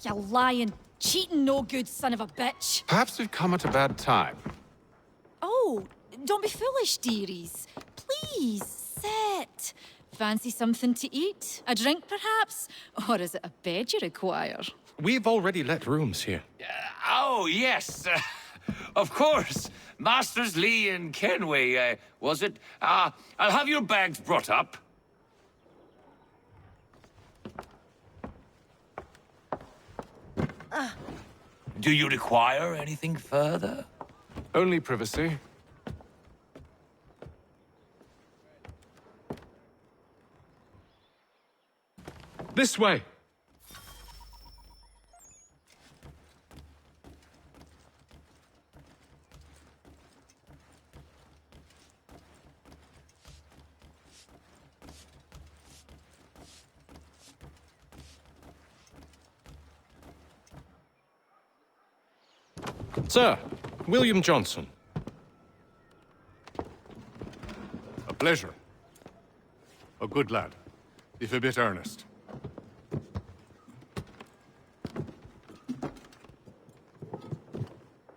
S2: You lying, cheating, no good son of a bitch.
S21: Perhaps we've come at a bad time.
S2: Oh, don't be foolish, dearies. Please, sit. Fancy something to eat? A drink, perhaps? Or is it a bed you require?
S1: We've already let rooms here.
S7: Oh, yes. Of course. Masters Lee and Kenway, was it? I'll have your bags brought up. Do you require anything further?
S21: Only privacy.
S1: This way. Sir, William Johnson.
S3: A pleasure. A good lad, if a bit earnest.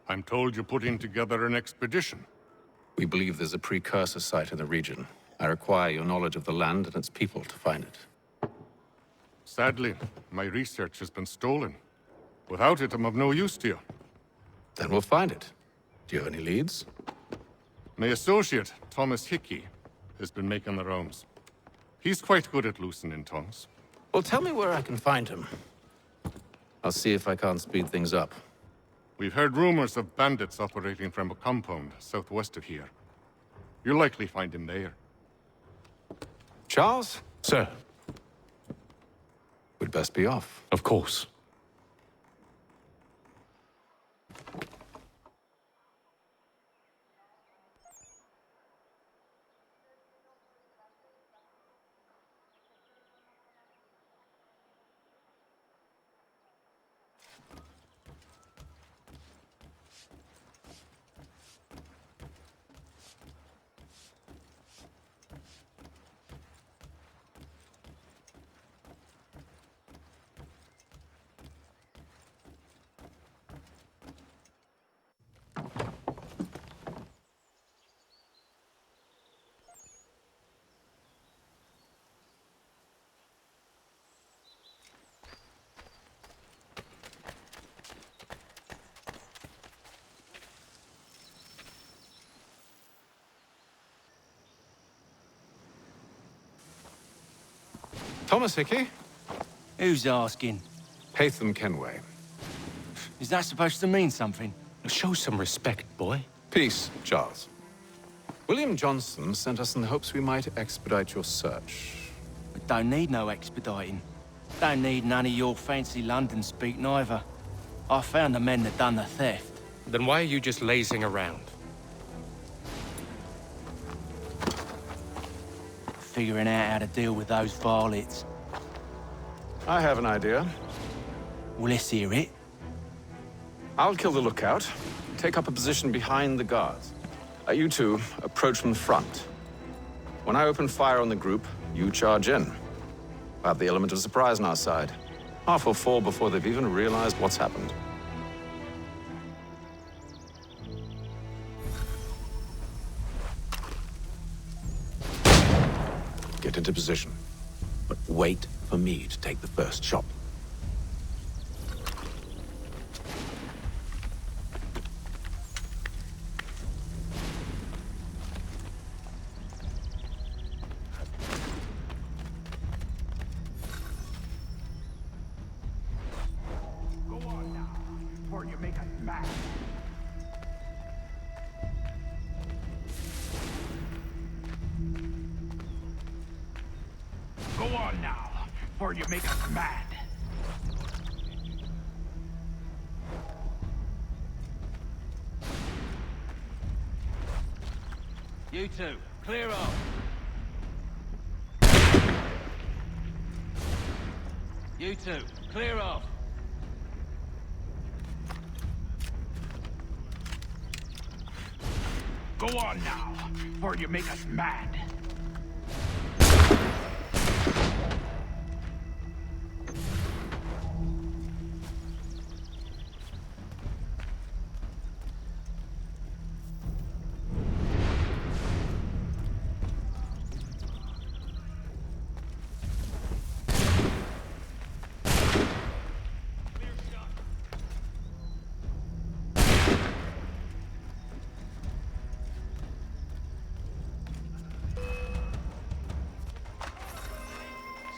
S3: I'm told you're putting together an expedition.
S21: We believe there's a precursor site in the region. I require your knowledge of the land and its people to find it.
S3: Sadly, my research has been stolen. Without it, I'm of no use to you.
S21: Then we'll find it. Do you have any leads?
S3: My associate, Thomas Hickey, has been making the rounds. He's quite good at loosening tongues.
S21: Well, tell me where I can find him. I'll see if I can't speed things up.
S3: We've heard rumors of bandits operating from a compound southwest of here. You'll likely find him there.
S21: Charles?
S1: Sir.
S21: We'd best be off.
S1: Of course.
S21: Thomas Hickey?
S5: Who's asking?
S21: Haytham Kenway.
S5: Is that supposed to mean something?
S21: Show some respect, boy. Peace, Charles. William Johnson sent us in the hopes we might expedite your search.
S5: We don't need no expediting. Don't need none of your fancy London speak neither. I found the men that done the theft.
S1: Then why are you just lazing around?
S5: Figuring out how to deal with those varlets.
S21: I have an idea.
S5: Well, let's hear it.
S21: I'll kill the lookout, take up a position behind the guards. You two approach from the front. When I open fire on the group, you charge in. We'll have the element of surprise on our side. Half will fall before they've even realized what's happened. Get into position, but wait for me to take the first shot.
S14: Go on now, before you make us mad.
S5: You two, clear off. You two, clear off.
S14: Go on now, before you make us mad.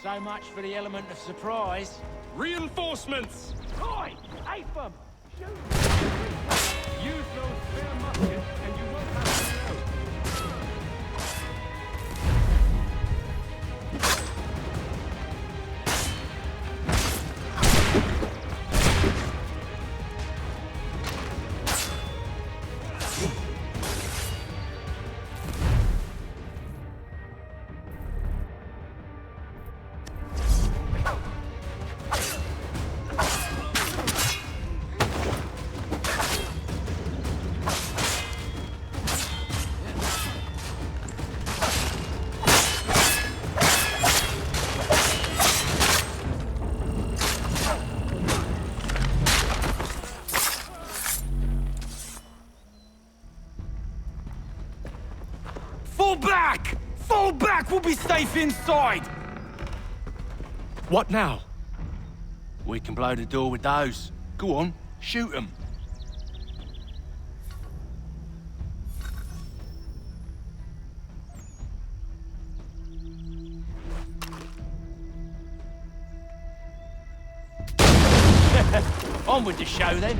S5: So much for the element of surprise.
S1: Reinforcements!
S14: Oi! Haytham! Shoot!
S1: Use those spare muskets and you won't have to know.
S24: Fall back! Fall back! We'll be safe inside!
S1: What now?
S5: We can blow the door with those. Go on, shoot them. On with the show then.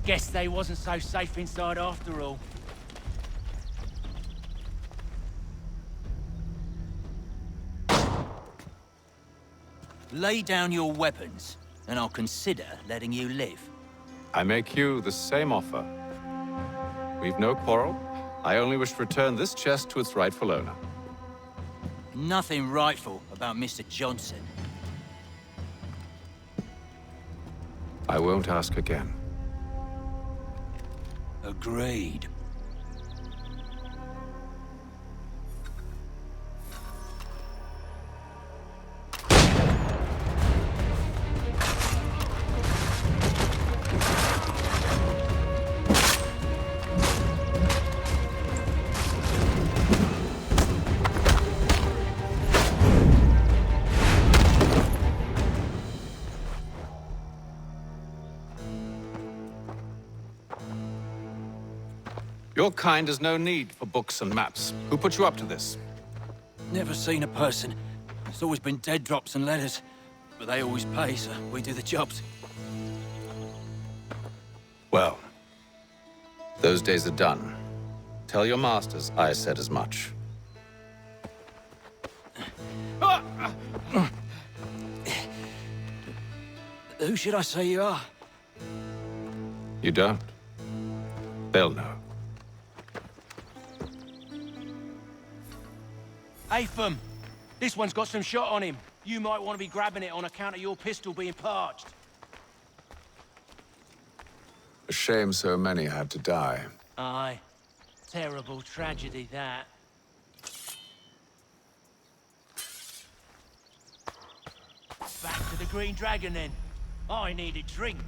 S5: Guess they wasn't so safe inside after all. Lay down your weapons, and I'll consider letting you live.
S21: I make you the same offer. We've no quarrel. I only wish to return this chest to its rightful owner.
S5: Nothing rightful about Mr. Johnson.
S21: I won't ask again.
S5: Agreed.
S21: Your kind has no need for books and maps. Who put you up to this?
S5: Never seen a person. It's always been dead drops and letters. But they always pay, so we do the jobs.
S21: Well, those days are done. Tell your masters I said as much.
S5: Who should I say you are?
S21: You don't? They'll know.
S5: Apham! This one's got some shot on him. You might want to be grabbing it on account of your pistol being parched.
S21: A shame so many had to die.
S5: Aye. Terrible tragedy, that. Back to the Green Dragon, then. I need a drink.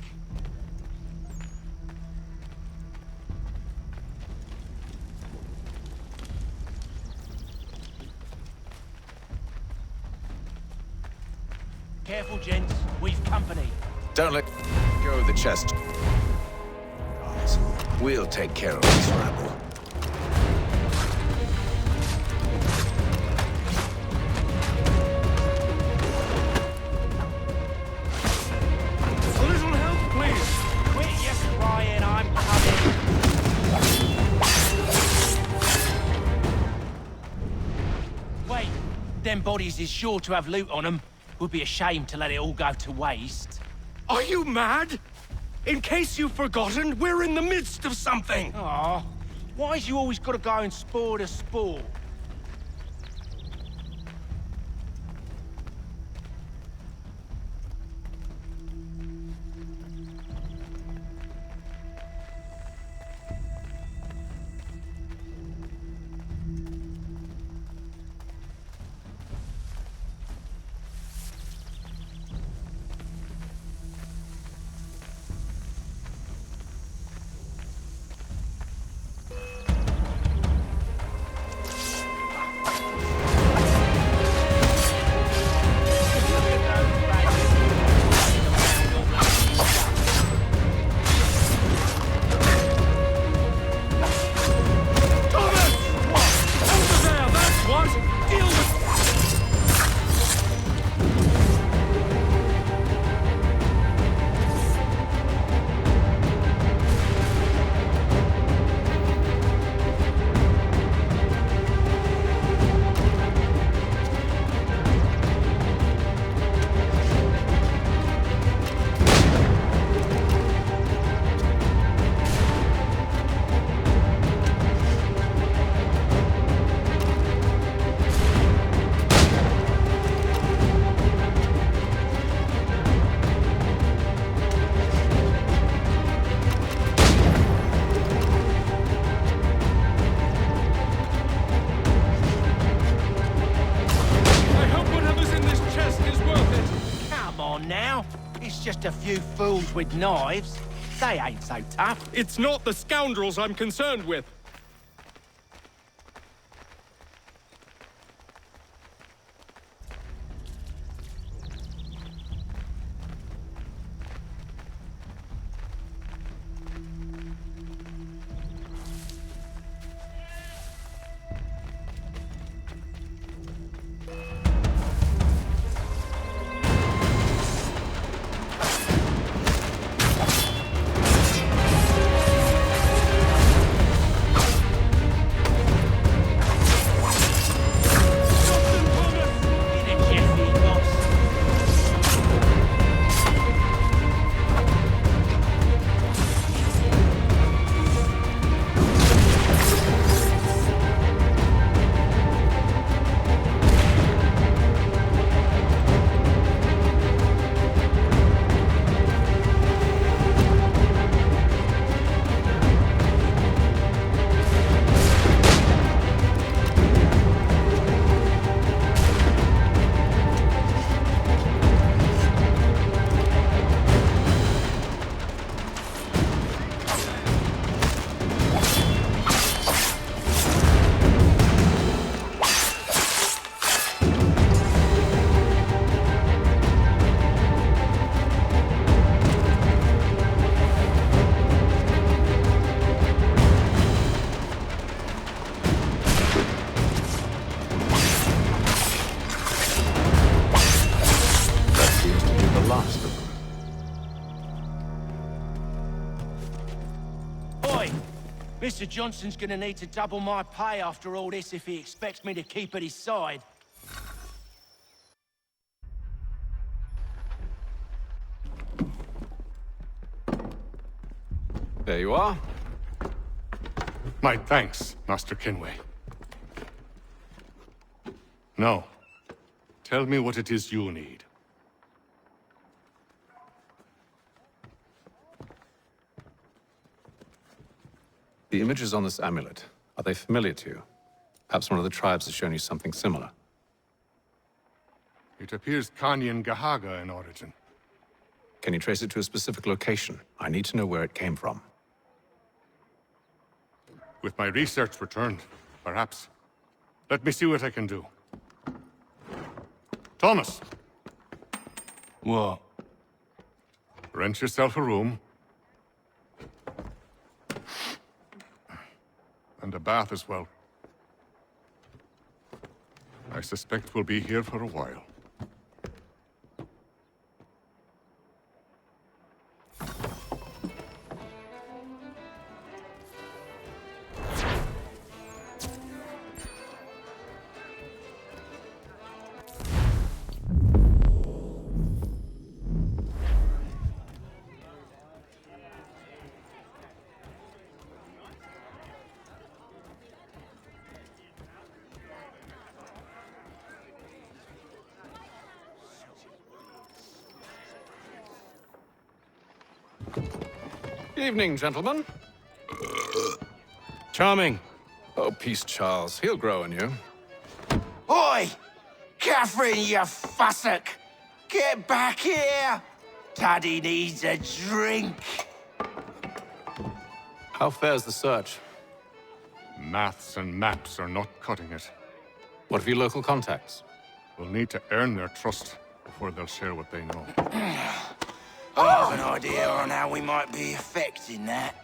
S5: Careful, gents. We've company.
S21: Don't let go of the chest. We'll take care of this rabble.
S1: A little help, please.
S5: Quit your crying, I'm coming. Wait, them bodies is sure to have loot on them. Would be a shame to let it all go to waste.
S1: Are you mad? In case you've forgotten, we're in the midst of something!
S5: Aw, why's you always gotta go and spore the sport? Just a few fools with knives. They ain't so tough.
S1: It's not the scoundrels I'm concerned with.
S5: Mr. Johnson's gonna need to double my pay after all this if he expects me to keep at his side.
S21: There you are.
S3: My thanks, Master Kenway. Now, tell me what it is you need.
S21: The images on this amulet, are they familiar to you? Perhaps one of the tribes has shown you something similar.
S3: It appears Kanyan Gahaga in origin.
S21: Can you trace it to a specific location? I need to know where it came from.
S3: With my research returned, perhaps. Let me see what I can do. Thomas!
S5: What?
S3: Rent yourself a room. And a bath as well. I suspect we'll be here for a while.
S21: Evening, gentlemen.
S1: Charming.
S21: Oh, peace, Charles. He'll grow on you.
S5: Oi! Catherine, you fussock! Get back here! Daddy needs a drink.
S21: How fares the search?
S3: Maths and maps are not cutting it.
S21: What of your local contacts?
S3: We'll need to earn their trust before they'll share what they know.
S5: I have an idea on how we might be affecting that.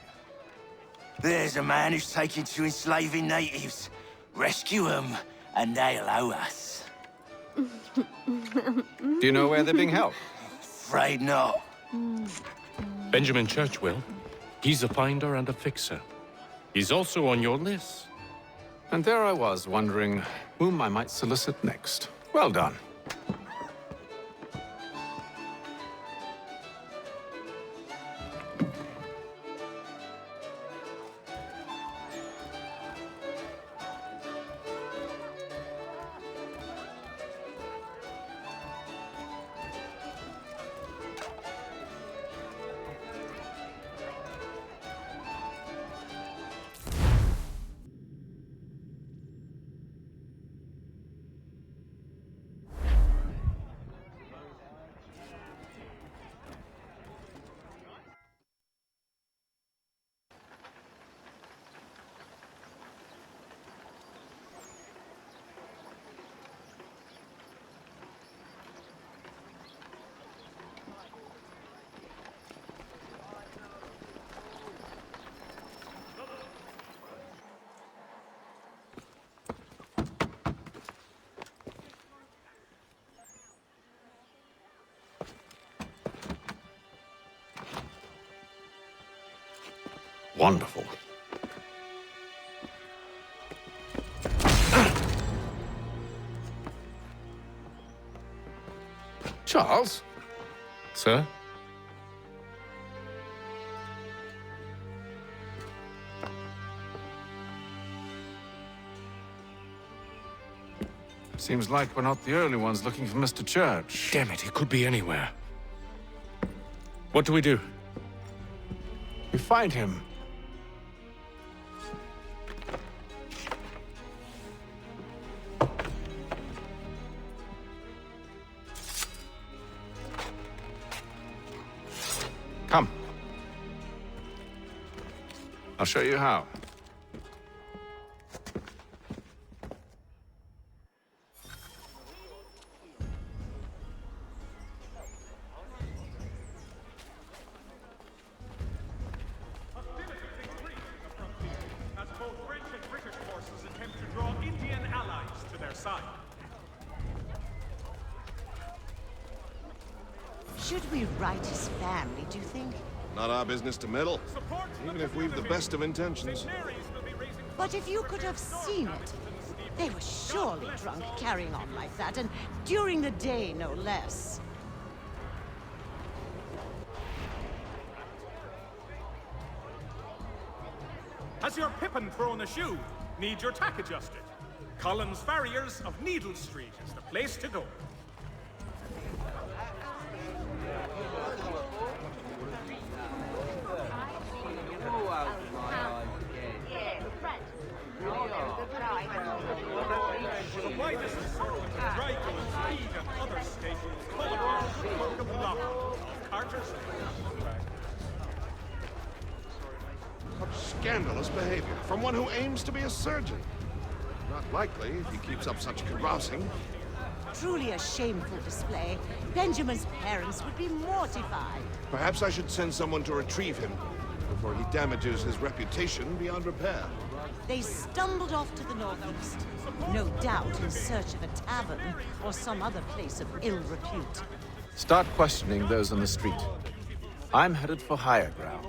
S5: There's a man who's taken to enslaving natives. Rescue them, and they'll owe us.
S21: Do you know where they're being held?
S5: Afraid not.
S1: Benjamin Churchwill. He's a finder and a fixer. He's also on your list.
S21: And there I was, wondering whom I might solicit next. Well done. Wonderful. Charles?
S1: Sir?
S21: Seems like we're not the only ones looking for Mr. Church.
S1: Damn it, he could be anywhere. What do we do?
S21: We find him. Come. I'll show you how.
S4: Should we write his family, do you think?
S16: Not our business to meddle, even if we've the best of intentions.
S8: But if you could have seen it, they were surely drunk carrying on like that, and during the day, no less.
S10: Has your pippin thrown a shoe? Need your tack adjusted? Collins Farriers of Needle Street is the place to go. The widest assortment of dry goods, feed and other staples all around the Kirk of Lock of Carter's.
S16: What scandalous behavior from one who aims to be a surgeon. Not likely if he keeps up such carousing.
S8: Truly a shameful display. Benjamin's parents would be mortified.
S16: Perhaps I should send someone to retrieve him before he damages his reputation beyond repair.
S8: They stumbled off to the northeast, no doubt in search of a tavern or some other place of ill repute.
S21: Start questioning those on the street. I'm headed for higher ground.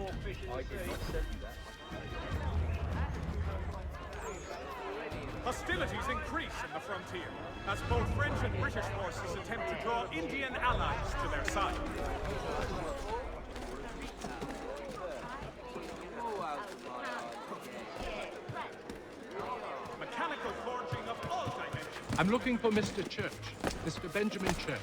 S10: Hostilities increase in the frontier, as both French and British forces attempt to draw Indian allies to their side. Mechanical forging of all dimensions.
S1: I'm looking for Mr. Church, Mr. Benjamin Church.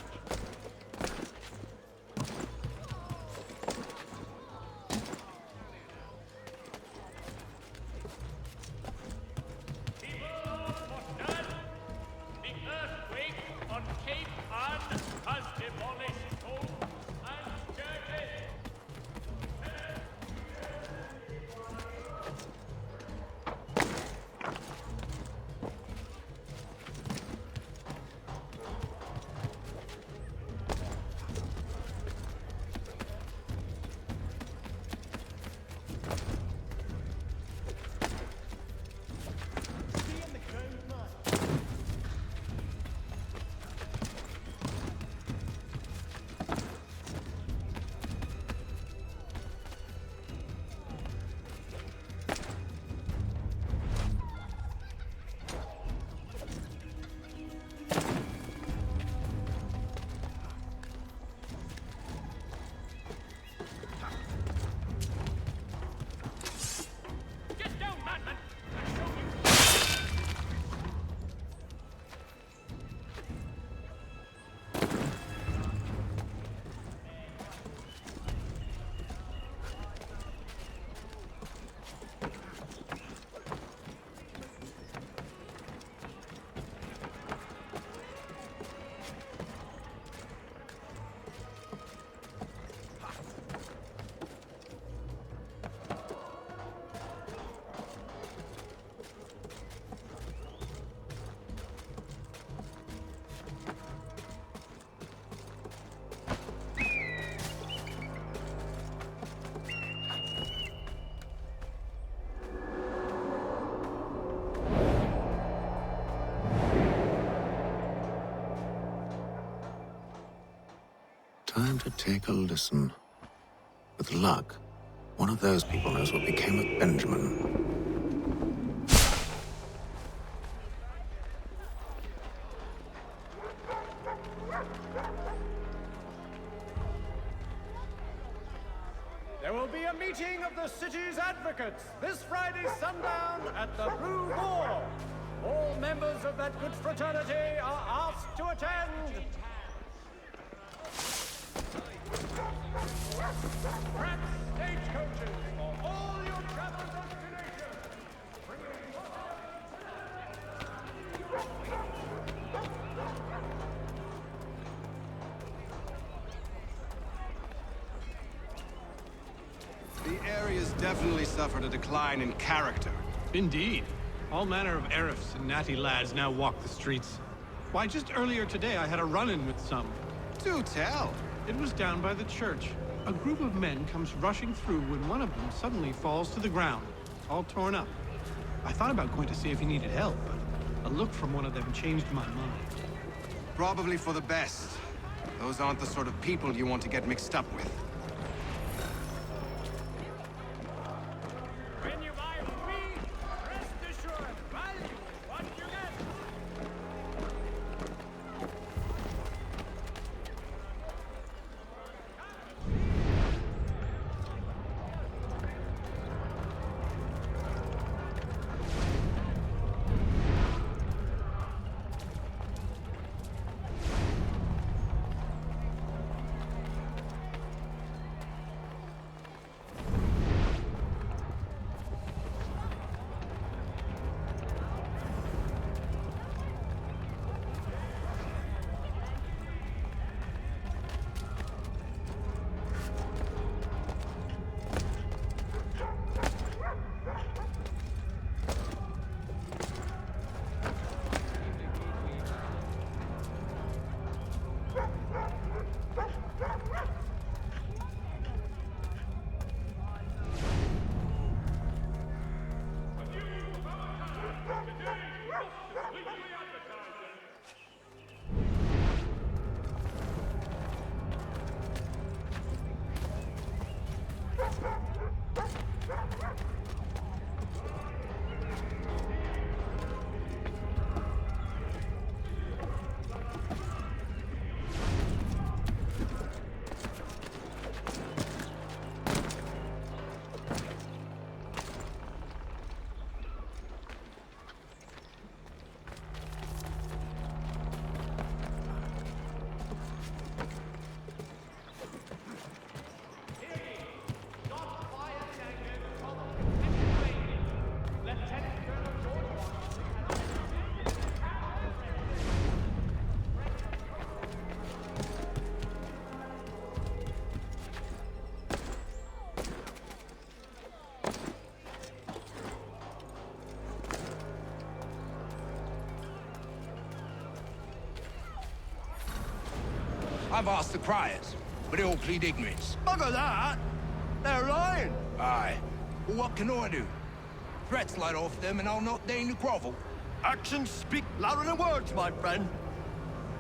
S21: Time to take a listen. With luck, one of those people knows what became of Benjamin.
S13: There will be a meeting of the city's advocates this Friday sundown at the Blue Boar. All members of that good fraternity are asked to attend. Grab stagecoaches for all your travel destinations.
S15: The area's definitely suffered a decline in character.
S25: Indeed. All manner of Arifs and natty lads now walk the streets. Why, just earlier today I had a run-in with some.
S15: Do tell.
S25: It was down by the church. A group of men comes rushing through when one of them suddenly falls to the ground, all torn up. I thought about going to see if he needed help, but a look from one of them changed my mind.
S15: Probably for the best. Those aren't the sort of people you want to get mixed up with.
S16: I've asked the criers, but they all plead ignorance.
S11: Bugger that! They're lying!
S16: Aye. Well, what can I do? Threats light off them and I'll not deign to grovel.
S11: Actions speak louder than words, my friend.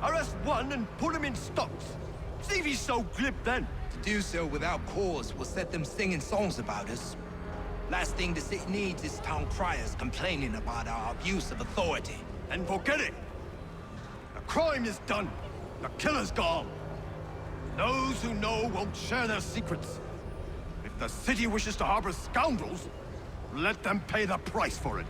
S11: Arrest one and put him in stocks. See if he's so glib then.
S16: To do so without cause will set them singing songs about us. Last thing the city needs is town criers complaining about our abuse of authority.
S11: And forget it! The crime is done. The killer's gone. Those who know won't share their secrets. If the city wishes to harbor scoundrels, let them pay the price for it.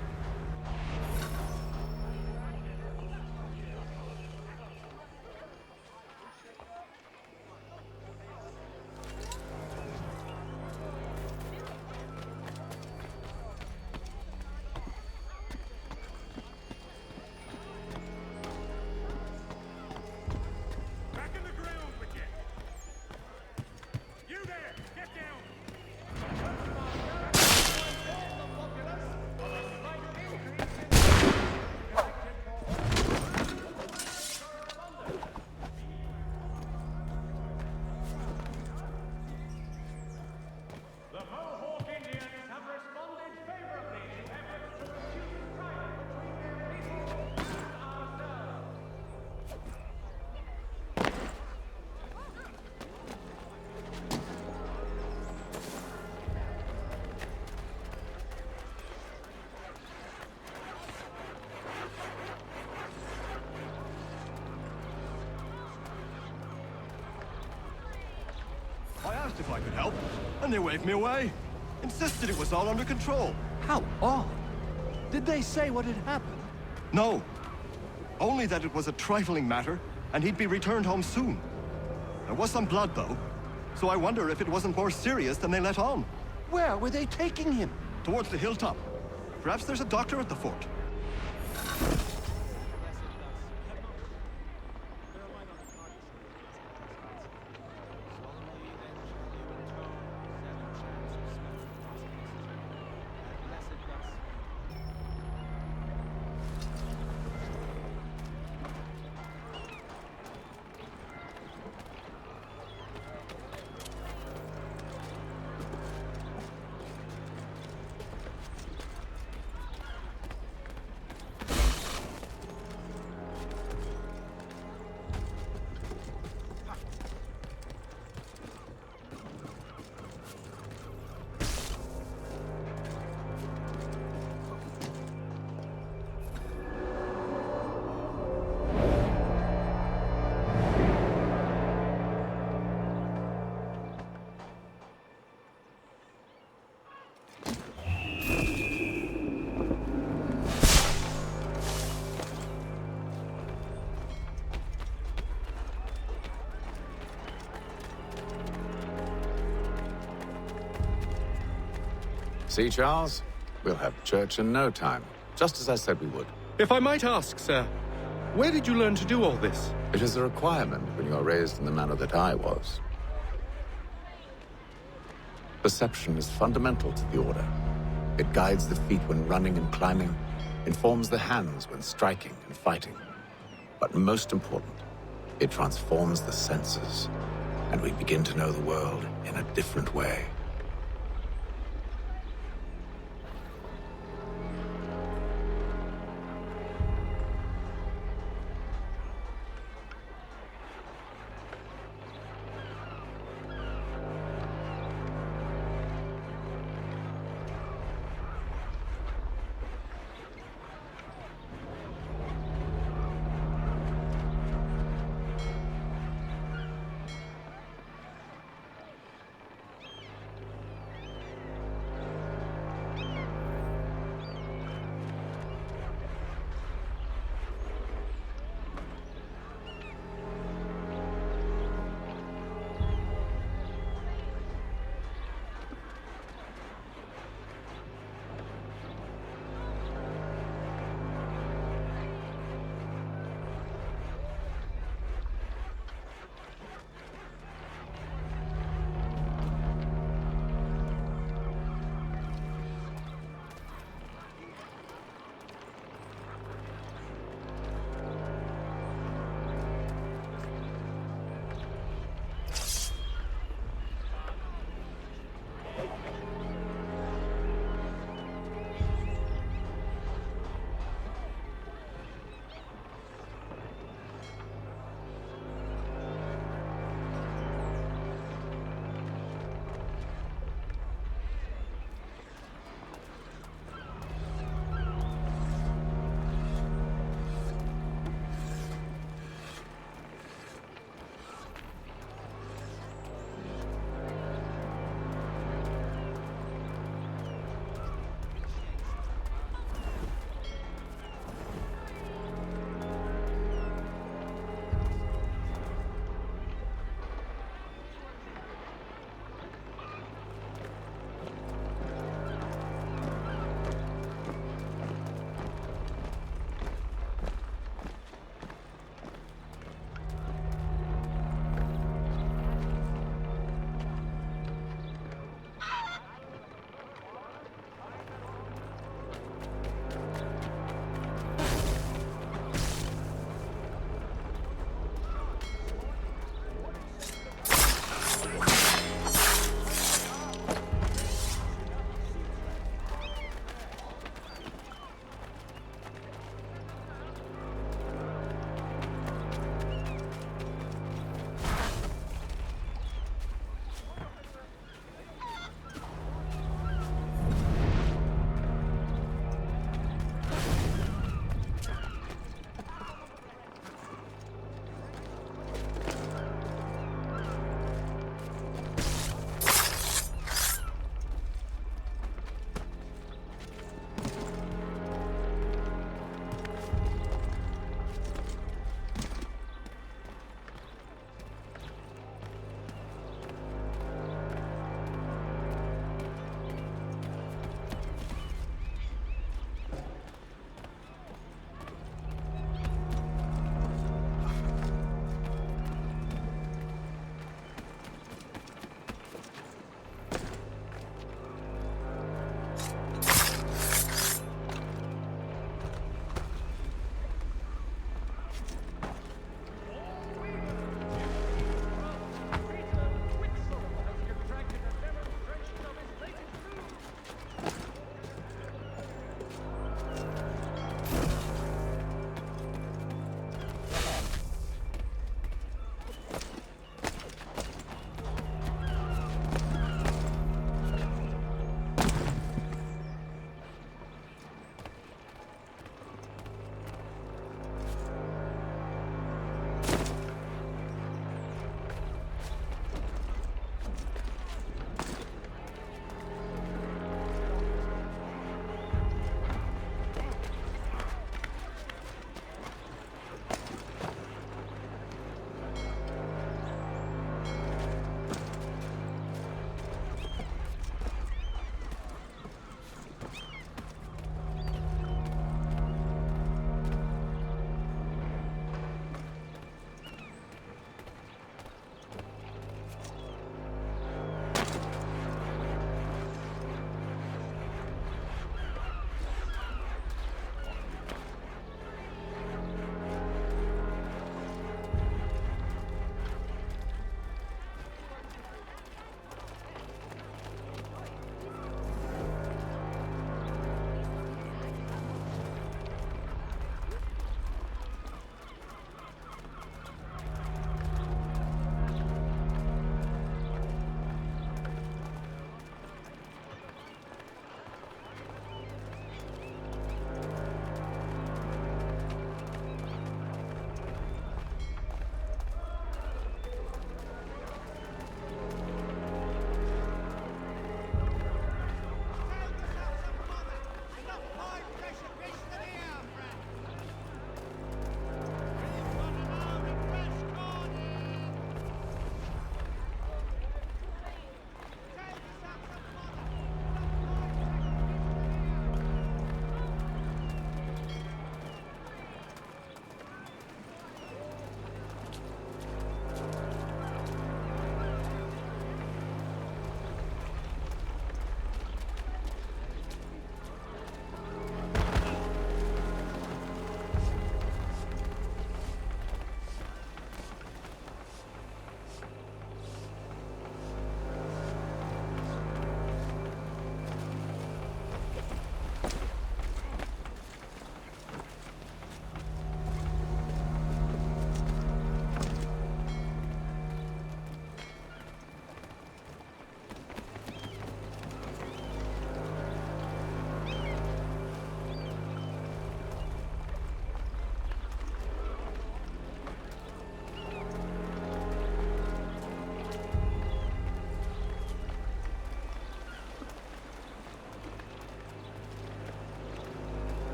S11: I asked if I could help, and they waved me away. Insisted it was all under control. How odd. Did they say what had happened? No. Only that it was a trifling matter, and he'd be returned home soon. There was some blood, though, so I wonder if it wasn't more serious than they let on. Where were they taking him? Towards the hilltop. Perhaps there's a doctor at the fort.
S21: See, Charles? We'll have church in no time, just as I said we would.
S1: If I might ask, sir, where did you learn to do all this?
S21: It is a requirement when you are raised in the manner that I was. Perception is fundamental to the Order. It guides the feet when running and climbing, informs the hands when striking and fighting. But most important, it transforms the senses, and we begin to know the world in a different way.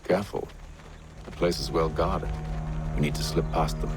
S21: Careful. The place is well guarded. We need to slip past them.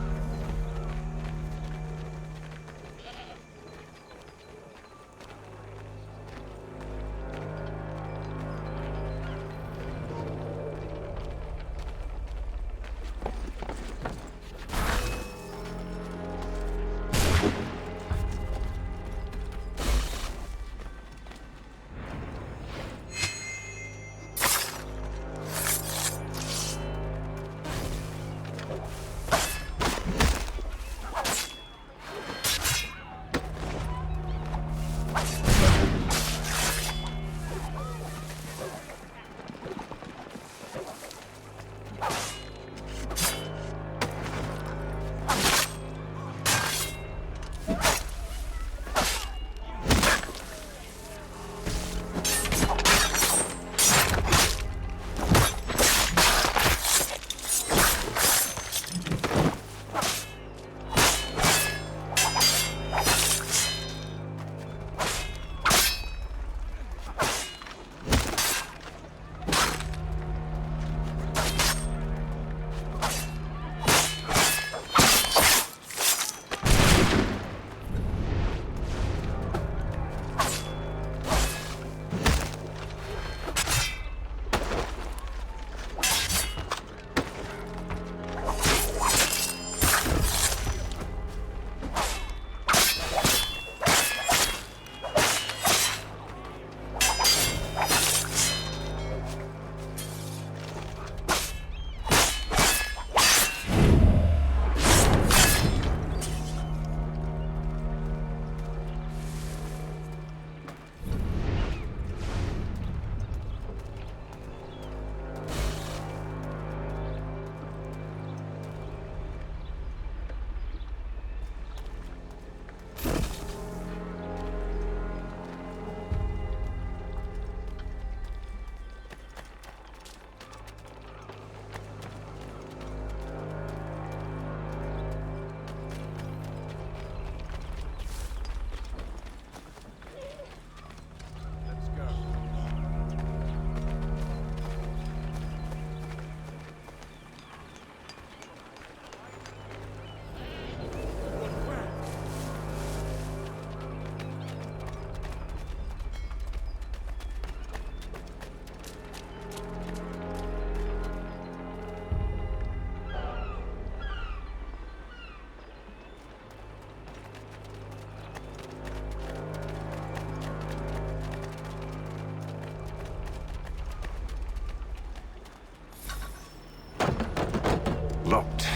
S21: Locked.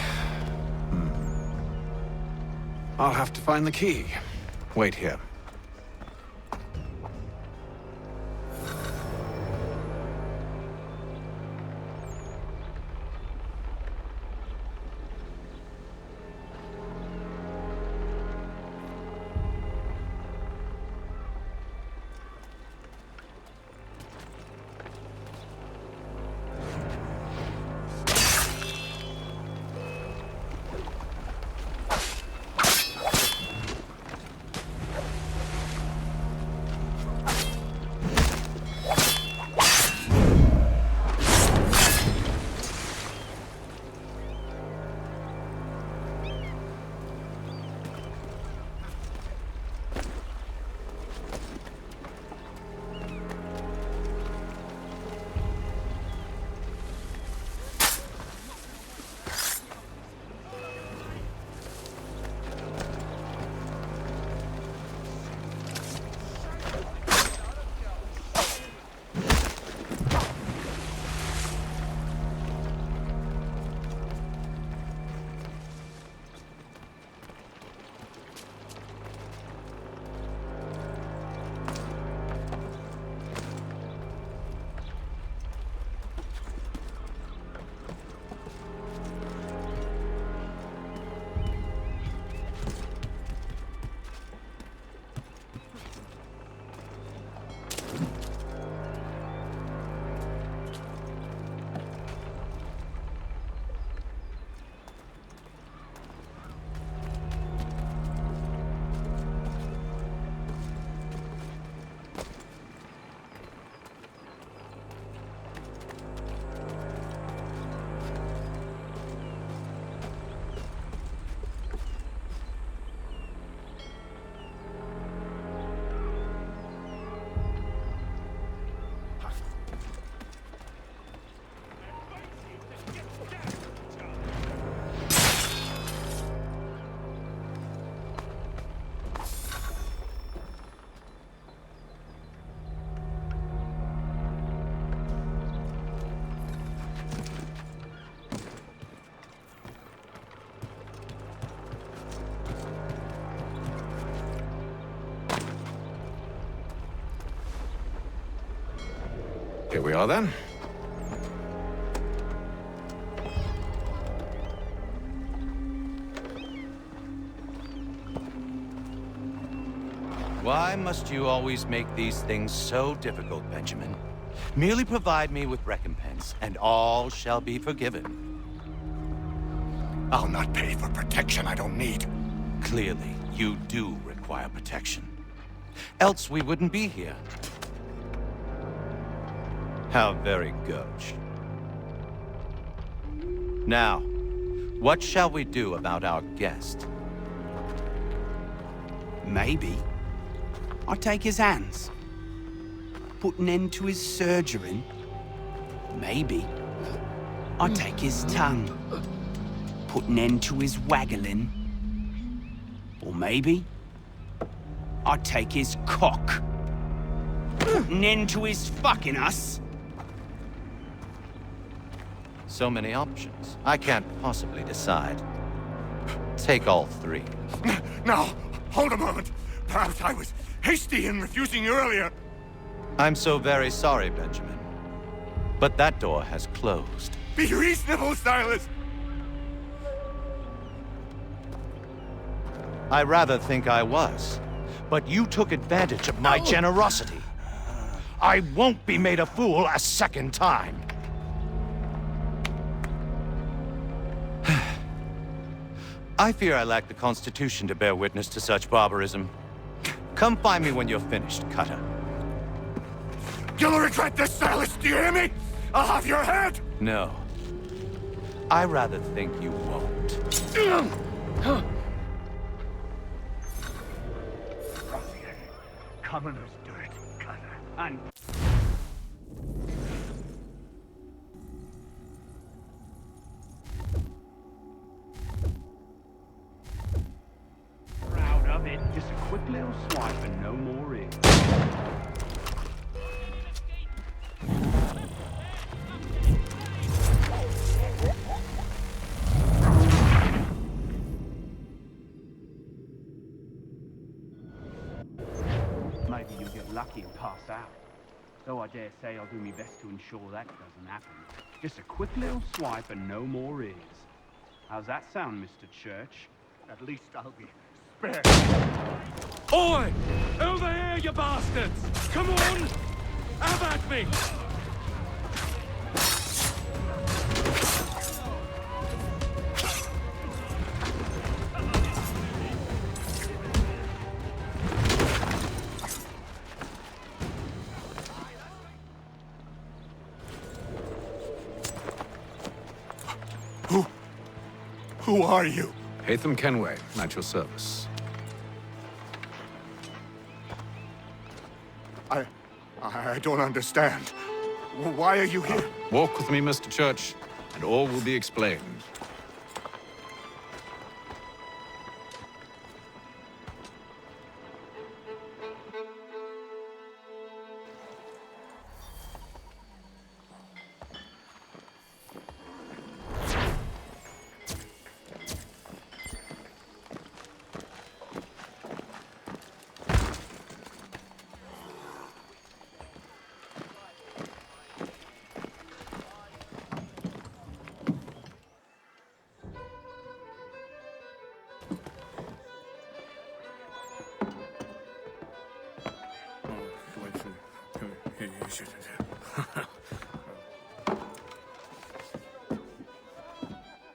S21: I'll have to find the key. Wait here. Here we are then.
S9: Why must you always make these things so difficult, Benjamin? Merely provide me with recompense, and all shall be forgiven.
S16: I'll not pay for protection I don't need.
S9: Clearly, you do require protection. Else we wouldn't be here. How very gauche. Now, what shall we do about our guest?
S12: Maybe I'll take his hands. Put an end to his surgering. Maybe I'll take his tongue. Put an end to his waggling. Or maybe I'll take his cock. Put an end to his fucking us.
S9: So many options. I can't possibly decide. Take all three.
S16: Now, hold a moment. Perhaps I was hasty in refusing you earlier.
S9: I'm so very sorry, Benjamin. But that door has closed.
S16: Be reasonable, Silas!
S9: I rather think I was. But you took advantage of my generosity. I won't be made a fool a second time. I fear I lack the constitution to bear witness to such barbarism. Come find me when you're finished, Cutter.
S16: You'll regret this, Silas, do you hear me? I'll have your head!
S9: No. I rather think you won't.
S14: Commoner's dirt, Cutter. And... proud of it. Just a quick little swipe and no more is. Maybe you'll get lucky and pass out. Though I dare say I'll do my best to ensure that doesn't happen. Just a quick little swipe and no more is. How's that sound, Mr. Church? At least I'll be spared.
S1: Oi! Over here, you bastards! Come on! Have at me!
S16: Who are you?
S21: Hatham Kenway, at your service.
S16: I don't understand. Why are you here?
S21: Walk with me, Mr. Church, and all will be explained.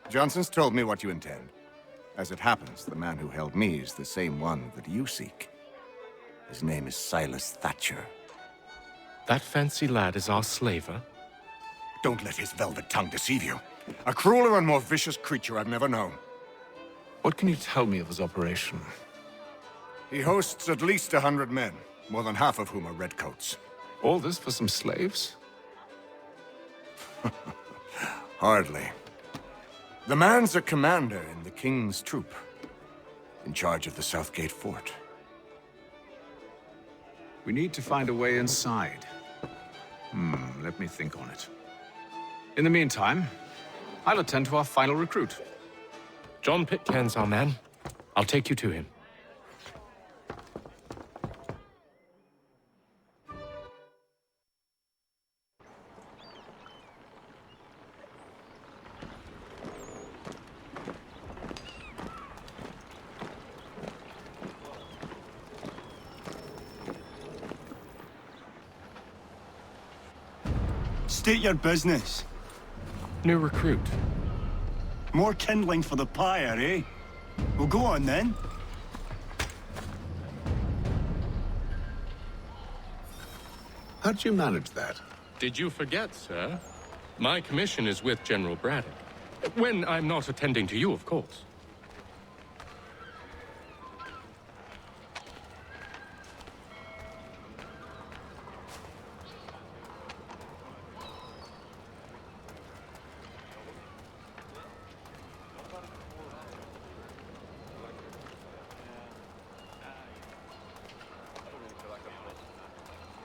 S3: Johnson's told me what you intend. As it happens, the man who held me is the same one that you seek. His name is Silas Thatcher.
S1: That fancy lad is our slaver?
S3: Don't let his velvet tongue deceive you. A crueler and more vicious creature I've never known.
S21: What can you tell me of his operation?
S3: He hosts at least 100 men, more than half of whom are redcoats.
S21: All this for some slaves?
S3: Hardly. The man's a commander in the King's troop, in charge of the Southgate Fort.
S21: We need to find a way inside. Let me think on it. In the meantime, I'll attend to our final recruit.
S1: John Pitcairn's our man. I'll take you to him.
S17: State your business.
S1: New recruit.
S17: More kindling for the pyre, eh? Well, go on then.
S21: How'd you manage that?
S1: Did you forget, sir? My commission is with General Braddock. When I'm not attending to you, of course.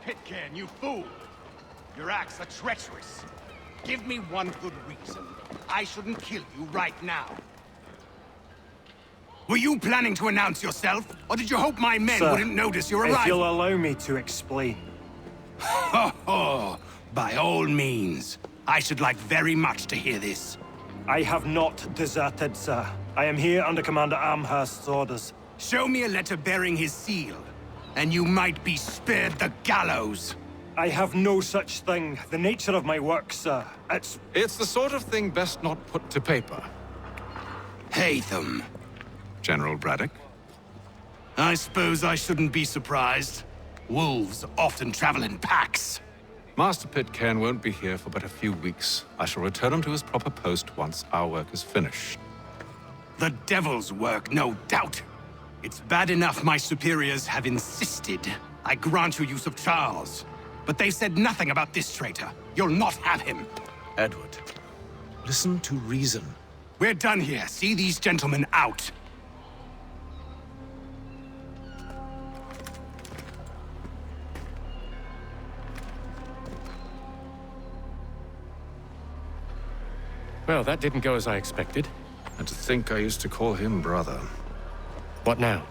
S19: Pitcairn, you fool! Your acts are treacherous. Give me one good reason I shouldn't kill you right now. Were you planning to announce yourself, or did you hope my men
S20: Sir,
S19: wouldn't notice your arrival?
S20: if you'll allow me to explain.
S19: Ho ho! By all means. I should like very much to hear this.
S20: I have not deserted, sir. I am here under Commander Amherst's orders.
S19: Show me a letter bearing his seal, and you might be spared the gallows.
S20: I have no such thing. The nature of my work, sir,
S21: It's the sort of thing best not put to paper.
S19: Hatham.
S21: General Braddock?
S19: I suppose I shouldn't be surprised. Wolves often travel in packs.
S21: Master Pitcairn won't be here for but a few weeks. I shall return him to his proper post once our work is finished.
S19: The devil's work, no doubt. It's bad enough my superiors have insisted I grant you use of Charles. But they said nothing about this traitor. You'll not have him.
S9: Edward, listen to reason.
S19: We're done here. See these gentlemen out.
S1: Well, that didn't go as I expected.
S21: And to think I used to call him brother.
S1: What now?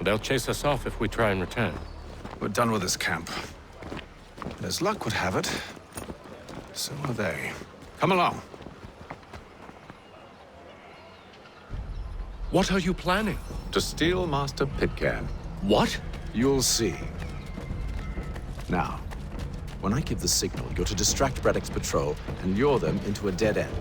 S1: They'll chase us off if we try and return.
S21: We're done with this camp. And as luck would have it, so are they. Come along.
S1: What are you planning?
S21: To steal Master Pitcairn.
S1: What?
S21: You'll see.
S9: Now, when I give the signal, you're to distract Braddock's patrol and lure them into a dead end.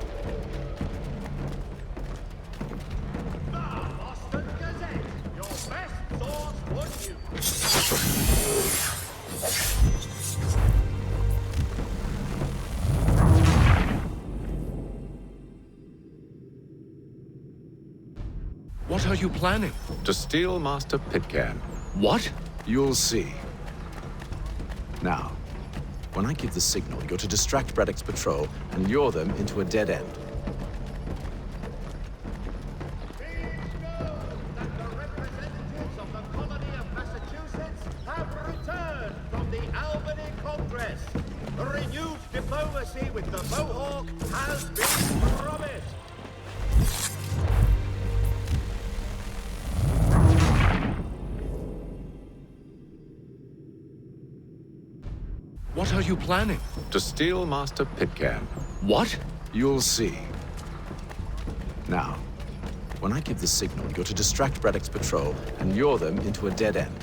S1: What are you planning?
S21: To steal Master Pitcairn.
S1: What?
S21: You'll see.
S9: Now, when I give the signal, you're to distract Braddock's patrol and lure them into a dead end.
S13: Diplomacy with the Mohawk has been promised.
S1: What are you planning?
S21: To steal Master Pitcairn.
S1: What?
S21: You'll see.
S9: Now, when I give the signal, you're to distract Braddock's patrol and lure them into a dead end.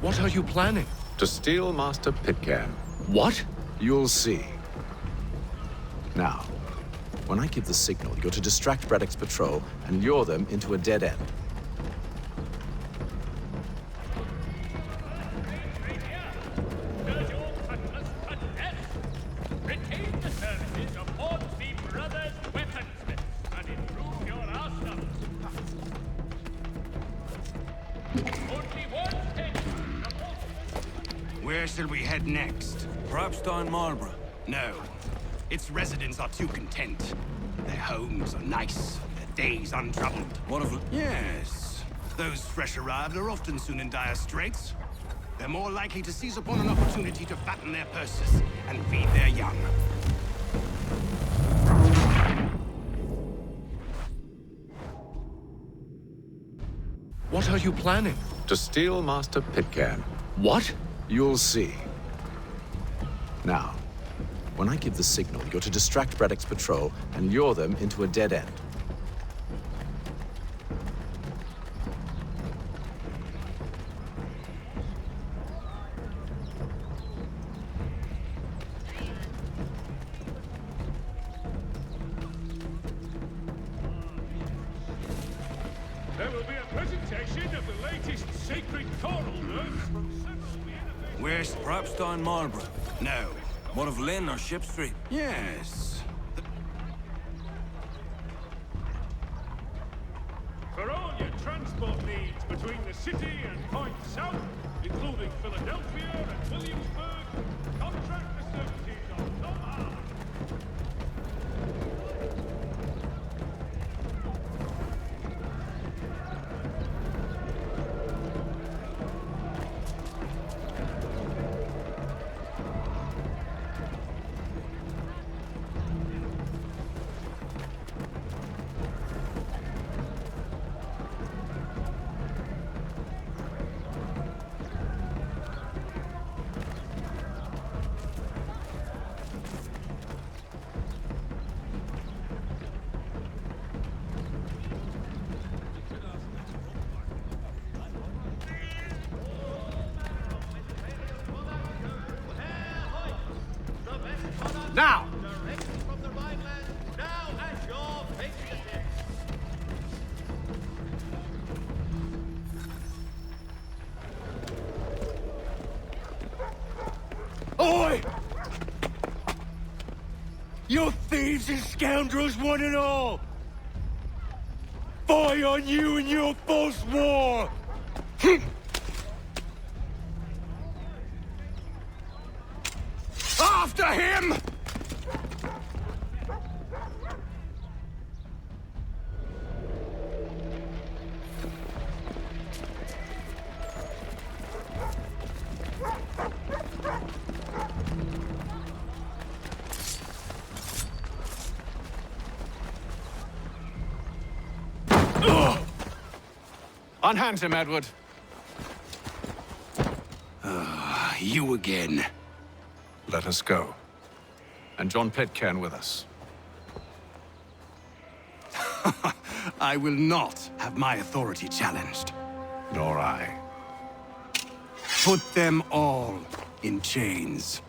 S1: What are you planning?
S21: To steal Master Pitcairn.
S1: What?
S21: You'll see.
S9: Now, when I give the signal, you're to distract Braddock's patrol and lure them into a dead end.
S18: Retain the services of Hornsby Brothers Weaponsmiths and improve your arsenal. Only one thing.
S19: Where shall we head next?
S15: Perhaps down Marlborough.
S19: No. Its residents are too content. Their homes are nice, their days untroubled.
S15: What of it?
S19: Yes. Those fresh arrived are often soon in dire straits. They're more likely to seize upon an opportunity to fatten their purses and feed their young.
S1: What are you planning?
S21: To steal Master Pitcairn.
S1: What?
S21: You'll see.
S9: Now,
S21: When I give the signal, you're to distract Braddock's patrol and lure them into a dead end.
S1: There will be a presentation of the latest sacred choral works from several...
S2: Where's Propstein Marlborough?
S19: No.
S2: What of Lynn or Ship Street?
S19: Yes.
S1: For all your transport needs between the city and points south, including Philadelphia and Williamsburg, contract the services of Tom Hart.
S25: Now!
S11: Oi! You thieves and scoundrels, one and all! Fie on you and your false war!
S19: After him!
S21: Unhand him, Edward.
S19: You again.
S21: Let us go. And John Pitcairn with us.
S19: I will not have my authority challenged.
S21: Nor I.
S19: Put them all in chains.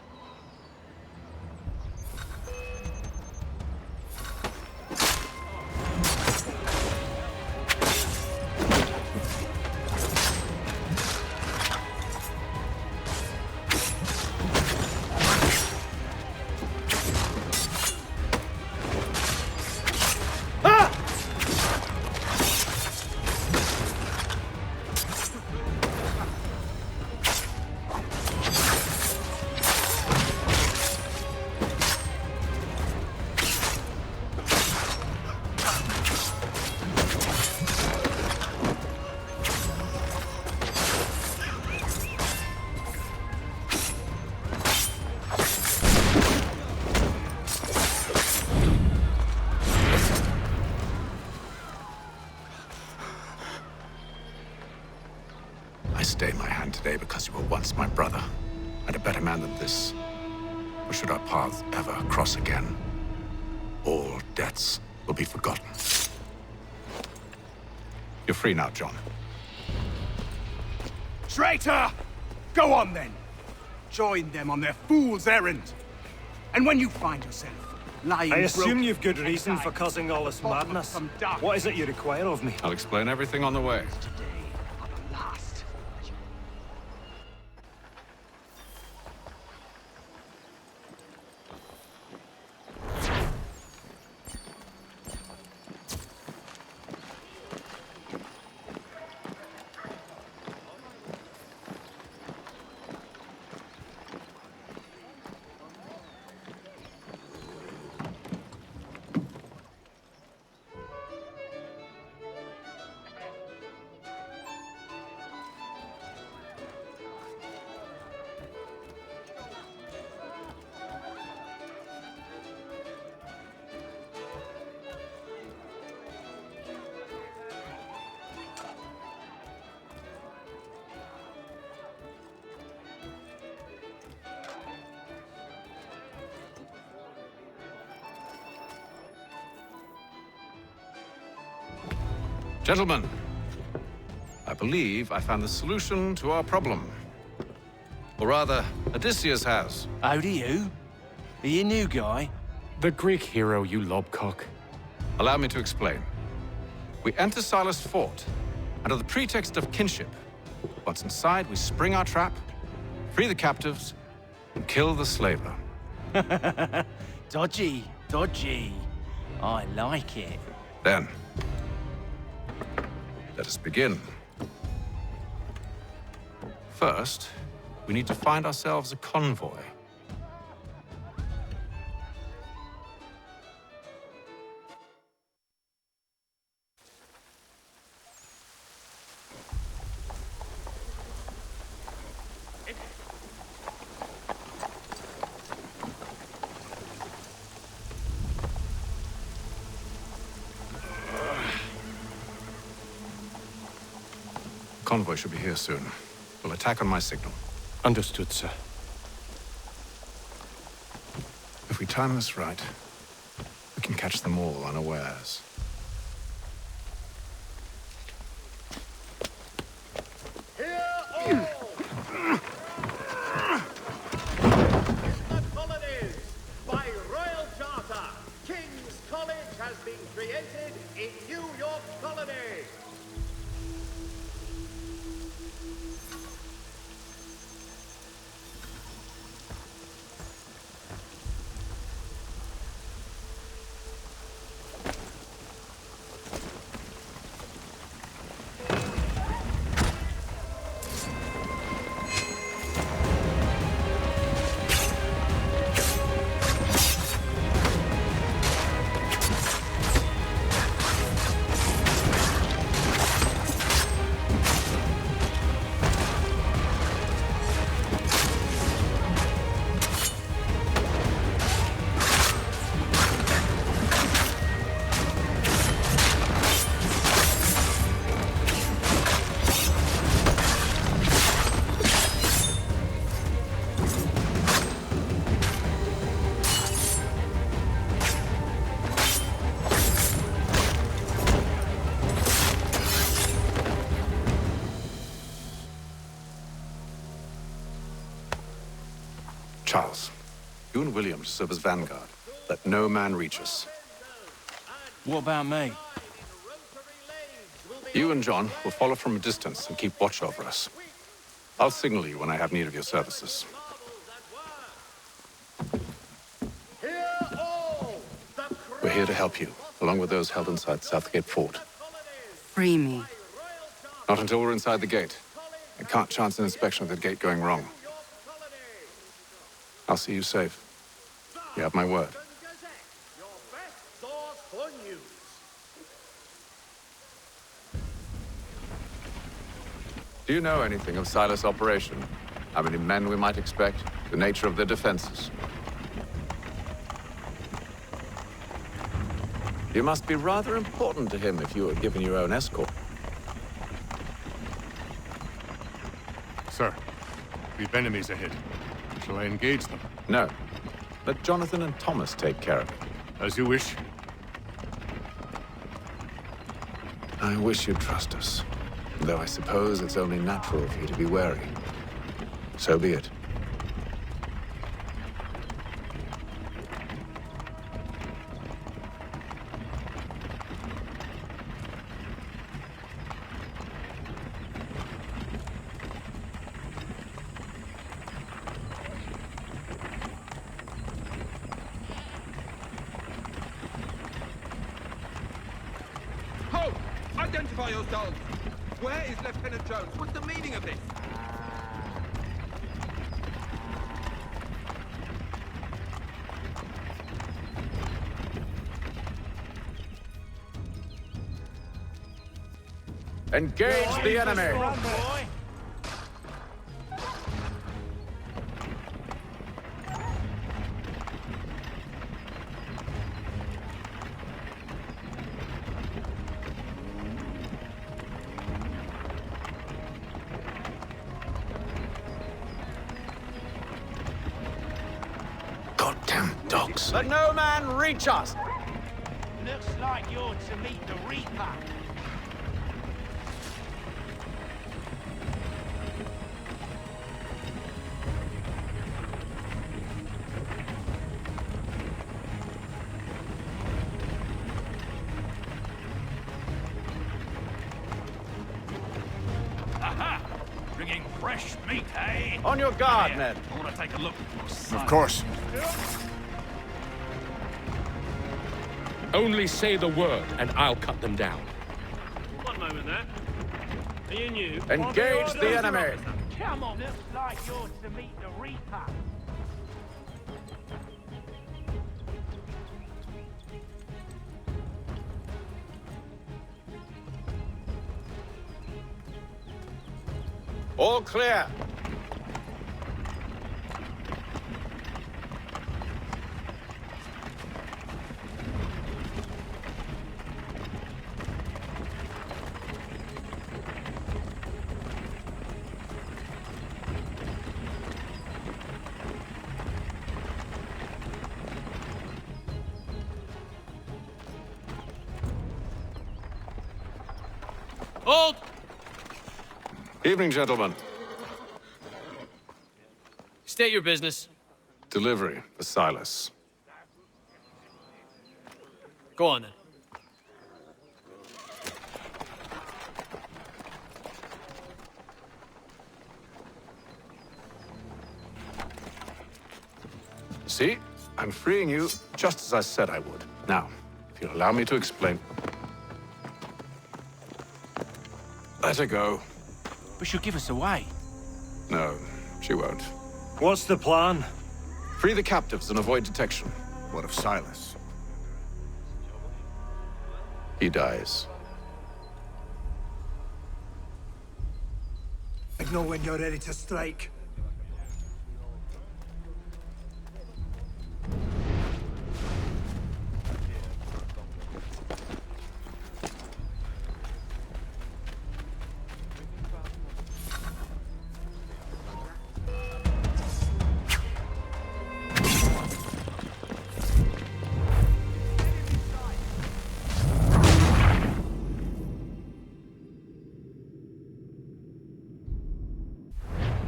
S21: I stay my hand today because you were once my brother, and a better man than this. Or should our paths ever cross again, all debts will be forgotten. You're free now, John.
S19: Traitor! Go on then! Join them on their fool's errand! And when you find yourself lying
S20: I assume
S19: broken
S20: you've good reason for causing all this madness. What is it you require of me?
S21: I'll explain everything on the way. Gentlemen, I believe I found the solution to our problem. Or rather, Odysseus has.
S5: How do you? Are you a new guy?
S1: The Greek hero, you lobcock.
S21: Allow me to explain. We enter Silas' fort, under the pretext of kinship. Once inside, we spring our trap, free the captives, and kill the slaver.
S5: Dodgy, dodgy. I like it.
S21: Then, let us begin. First, we need to find ourselves a convoy. Convoy should be here soon. We'll attack on my signal.
S1: Understood, sir.
S21: If we time this right, we can catch them all unawares.
S13: Colonies, by royal charter, King's College has been created in New York Colony.
S21: Charles, you and William serve as vanguard. Let no man reach us.
S5: What about me?
S21: You and John will follow from a distance and keep watch over us. I'll signal you when I have need of your services. We're here to help you, along with those held inside Southgate Fort.
S6: Free me.
S21: Not until we're inside the gate. I can't chance an inspection of the gate going wrong. I'll see you safe. You have my word. Do you know anything of Silas' operation? How many men we might expect? The nature of their defenses? You must be rather important to him if you were given your own escort.
S1: Sir, we've enemies ahead. Shall I engage them?
S21: No. Let Jonathan and Thomas take care of it.
S1: As you wish.
S21: I wish you'd trust us. Though I suppose it's only natural for you to be wary. So be it.
S16: Halt! Identify yourselves! Where is Lieutenant Jones? What's the meaning of this?
S21: Engage the enemy! Goddamn dogs.
S9: Let no man reach us!
S5: Looks like you're to meet the Reaper.
S4: fresh meat, eh?
S21: On your guard, men.
S4: I want to take a look at your son.
S3: Of course.
S1: Only say the word, and I'll cut them down.
S18: One moment there. Are you new?
S21: Engage the enemy.
S18: Come on, looks like you're to meet the Reaper.
S21: All clear.
S18: Hold!
S21: Evening, gentlemen.
S18: State your business.
S21: Delivery for Silas.
S18: Go on, then.
S21: See? I'm freeing you just as I said I would. Now, if you'll allow me to explain. Let her go.
S12: But she'll give us away.
S21: No, she won't.
S20: What's the plan?
S21: Free the captives and avoid detection.
S3: What of Silas?
S21: He dies.
S7: Signal when you're ready to strike.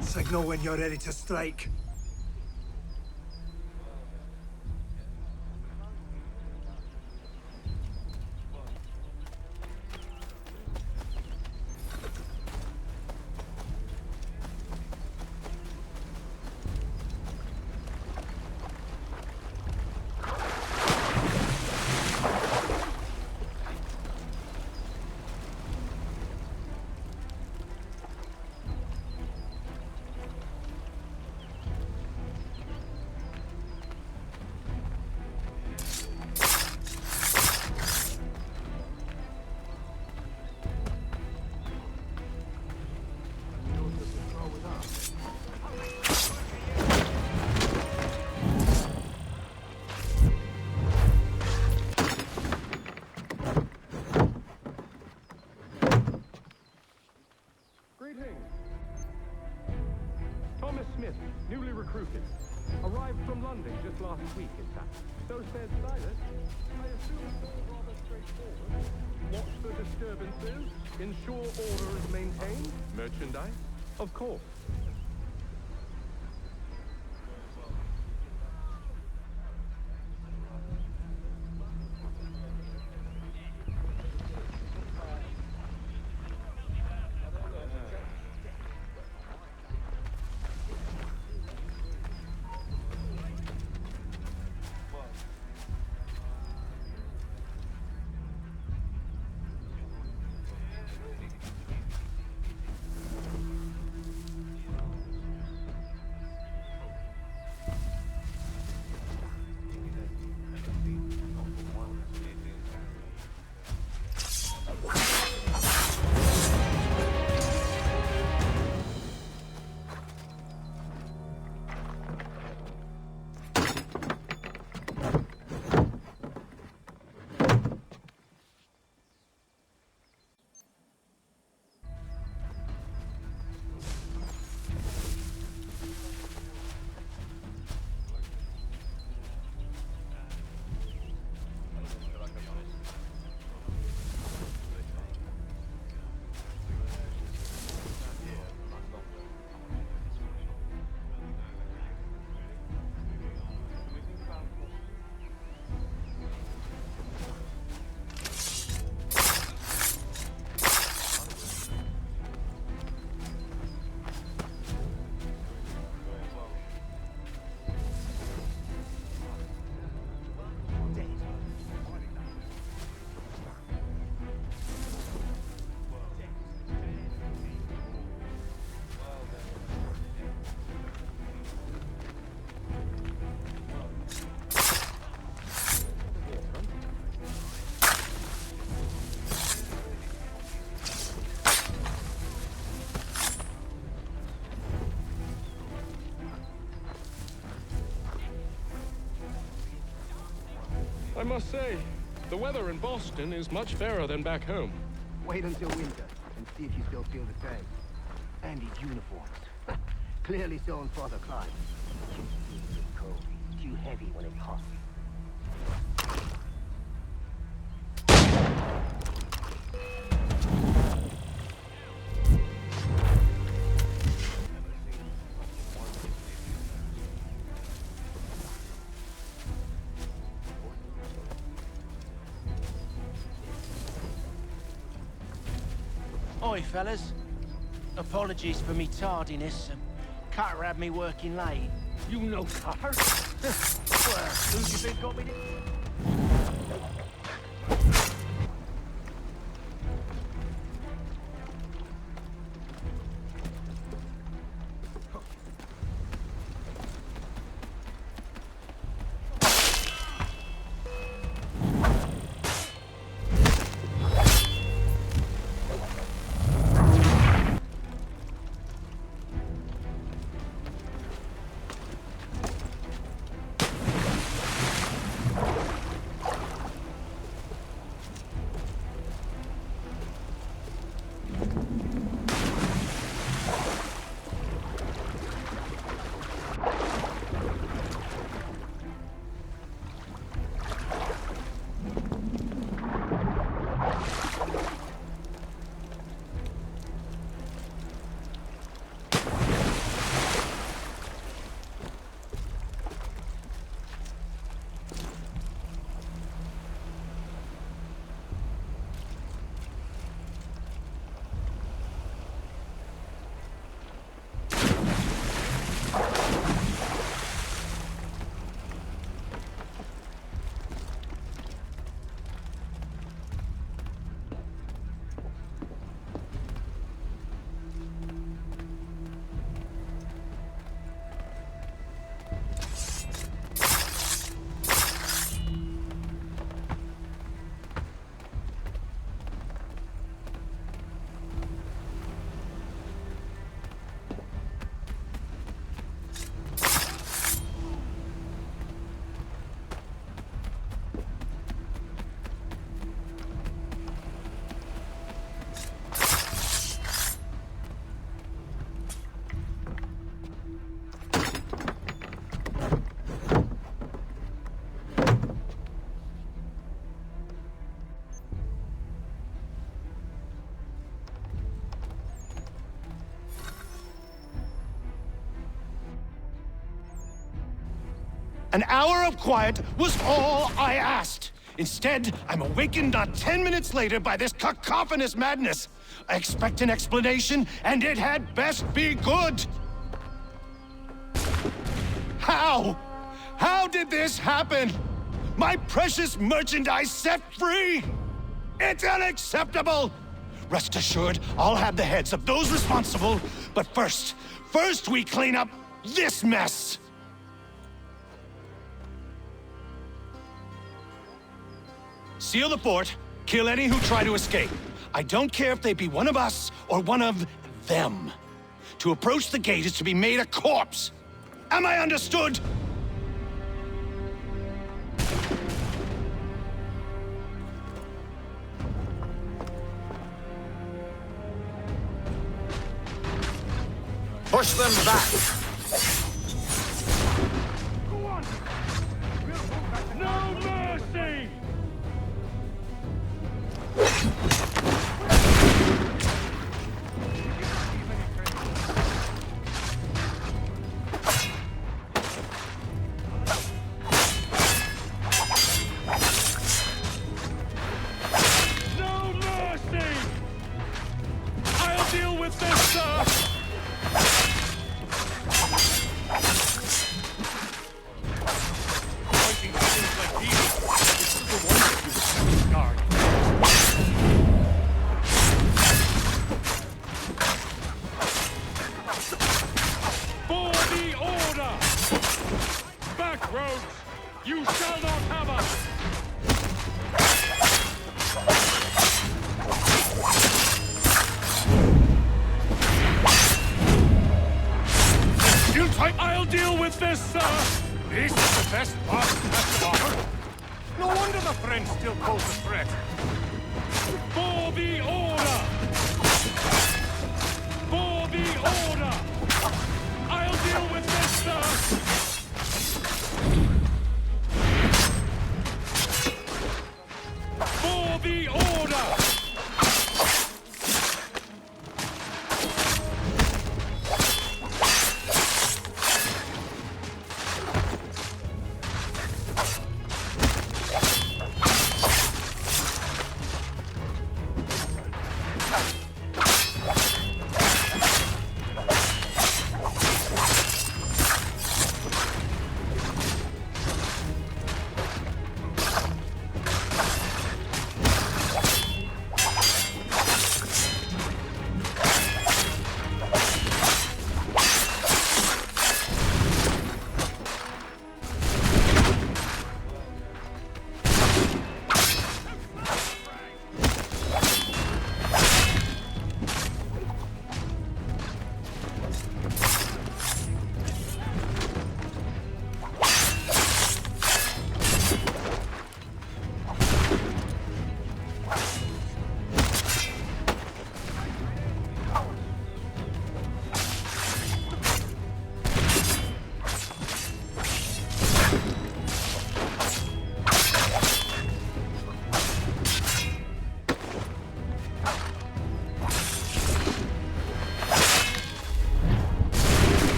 S7: Signal when you're ready to strike.
S1: Thomas Smith, newly recruited. Arrived from London just last week, in fact. So said Silas. I assume it's rather straightforward. Watch for disturbances, ensure order is maintained, merchandise, of course. must say, the weather in Boston is much fairer than back home.
S8: Wait until winter and see if you still feel the same. And his uniforms. Clearly still on Father Clyde. Too cold. Too heavy when it's hot.
S5: Oi, fellas. Apologies for me tardiness. Carter had me working late.
S18: You know Carter?
S5: Well, who do you think got me this?
S9: An hour of quiet was all I asked. Instead, I'm awakened not 10 minutes later by this cacophonous madness. I expect an explanation, and it had best be good. How? How did this happen? My precious merchandise set free? It's unacceptable! Rest assured, I'll have the heads of those responsible, but first we clean up this mess! Seal the fort, kill any who try to escape. I don't care if they be one of us or one of them. To approach the gate is to be made a corpse. Am I understood?
S3: Push them back!
S18: Go on! No mercy! No mercy! I'll deal with this, sir! Fighting things like these, it's the wonder you guard. For the order! Back, rogues! You shall not have us! I'll deal with this, sir! This is the best part has to offer. No wonder
S1: pose a threat. For the order! For the order! I'll deal with this, sir! For the order!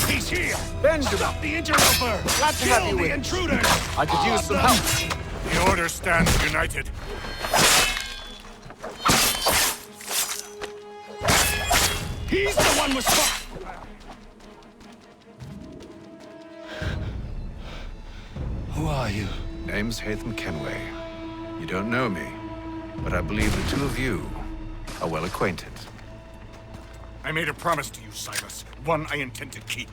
S9: He's here!
S21: Benjamin!
S9: Stop the interloper!
S21: Glad to have you
S9: the
S21: with
S9: intruders!
S21: I could use some help.
S9: The Order stands united. He's the one with
S21: Who are you? Name's Hatham Kenway. You don't know me, but I believe the two of you are well acquainted.
S9: I made a promise to you, Silas. One I intend to keep.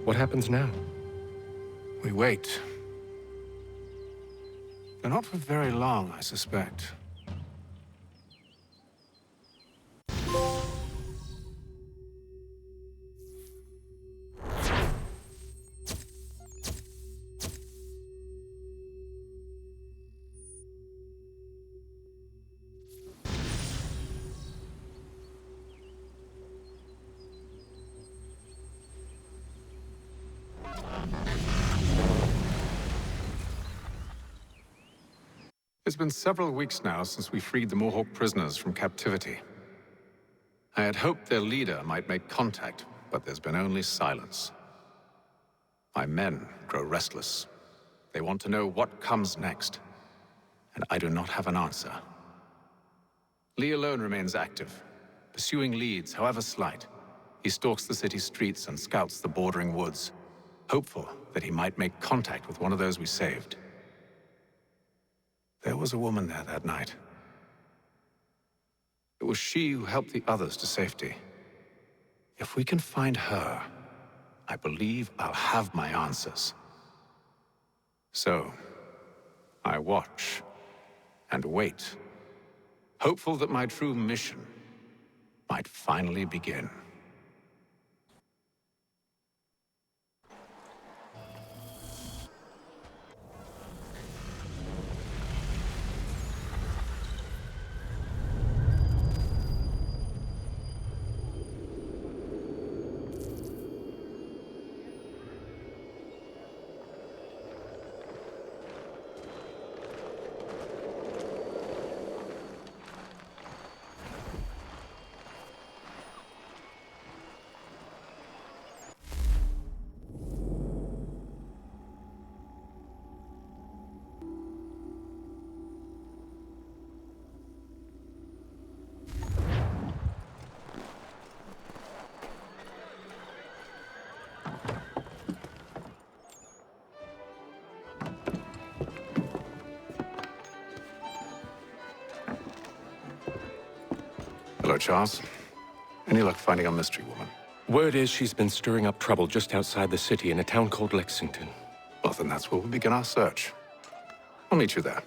S1: What happens now?
S21: We wait. But not for very long, I suspect. It's been several weeks now since we freed the Mohawk prisoners from captivity. I had hoped their leader might make contact, but there's been only silence. My men grow restless. They want to know what comes next, and I do not have an answer. Lee alone remains active, pursuing leads, however slight. He stalks the city streets and scouts the bordering woods, hopeful that he might make contact with one of those we saved. There was a woman there that night. It was she who helped the others to safety. If we can find her, I believe I'll have my answers. So, I watch and wait, hopeful that my true mission might finally begin. So, Charles, any luck finding our mystery woman?
S1: Word is she's been stirring up trouble just outside the city in a town called Lexington.
S21: Well, then that's where we'll begin our search. I'll meet you there.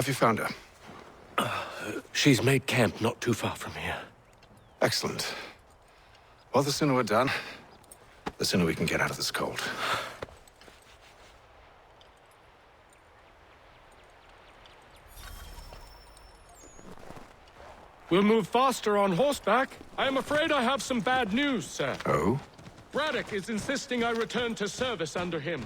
S21: Have you found her?
S1: She's made camp not too far from here.
S21: Excellent. Well, the sooner we're done, the sooner we can get out of this cold.
S1: We'll move faster on horseback. I am afraid I have some bad news, sir.
S21: Oh?
S1: Braddock is insisting I return to service under him.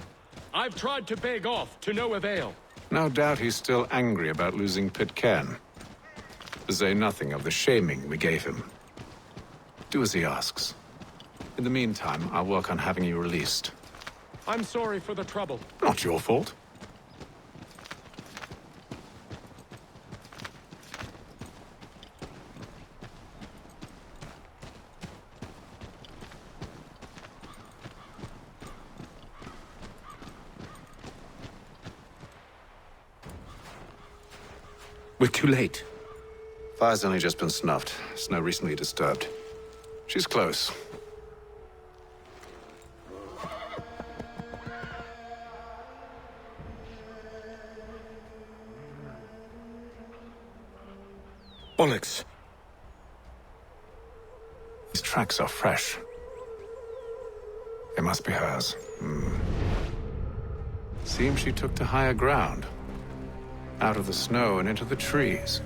S1: I've tried to beg off, to no avail.
S21: No doubt he's still angry about losing Pitcairn. To say nothing of the shaming we gave him. Do as he asks. In the meantime, I'll work on having you released.
S1: I'm sorry for the trouble.
S21: Not your fault.
S1: We're too late.
S21: Fire's only just been snuffed. Snow recently disturbed. She's close.
S1: Bollocks.
S21: These tracks are fresh. They must be hers. Seems she took to higher ground. Out of the snow and into the trees.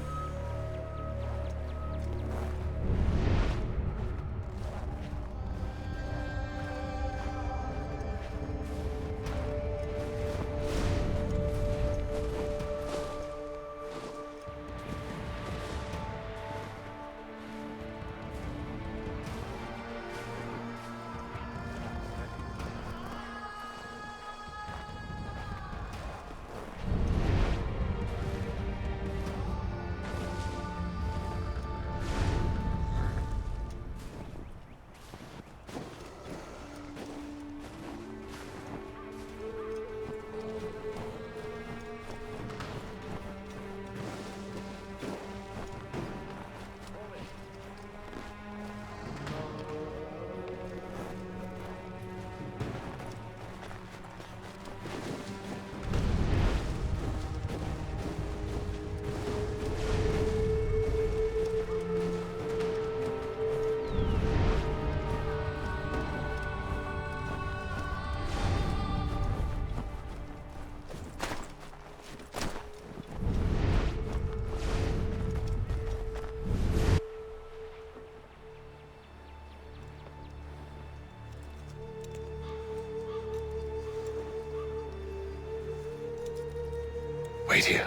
S21: Wait here.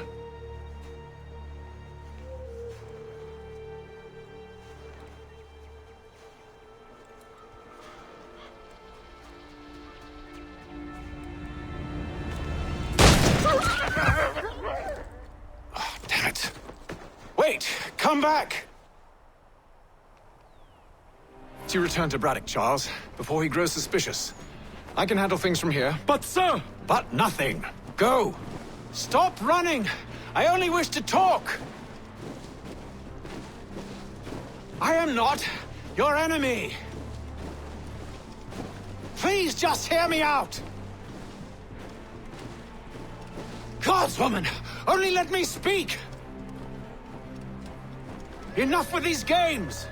S21: Oh, damn it. Wait! Come back! You return to Braddock, Charles, before he grows suspicious. I can handle things from here.
S1: But, sir!
S21: But nothing. Go! Stop running! I only wish to talk! I am not your enemy! Please just hear me out! Gods, woman! Only let me speak! Enough with these games!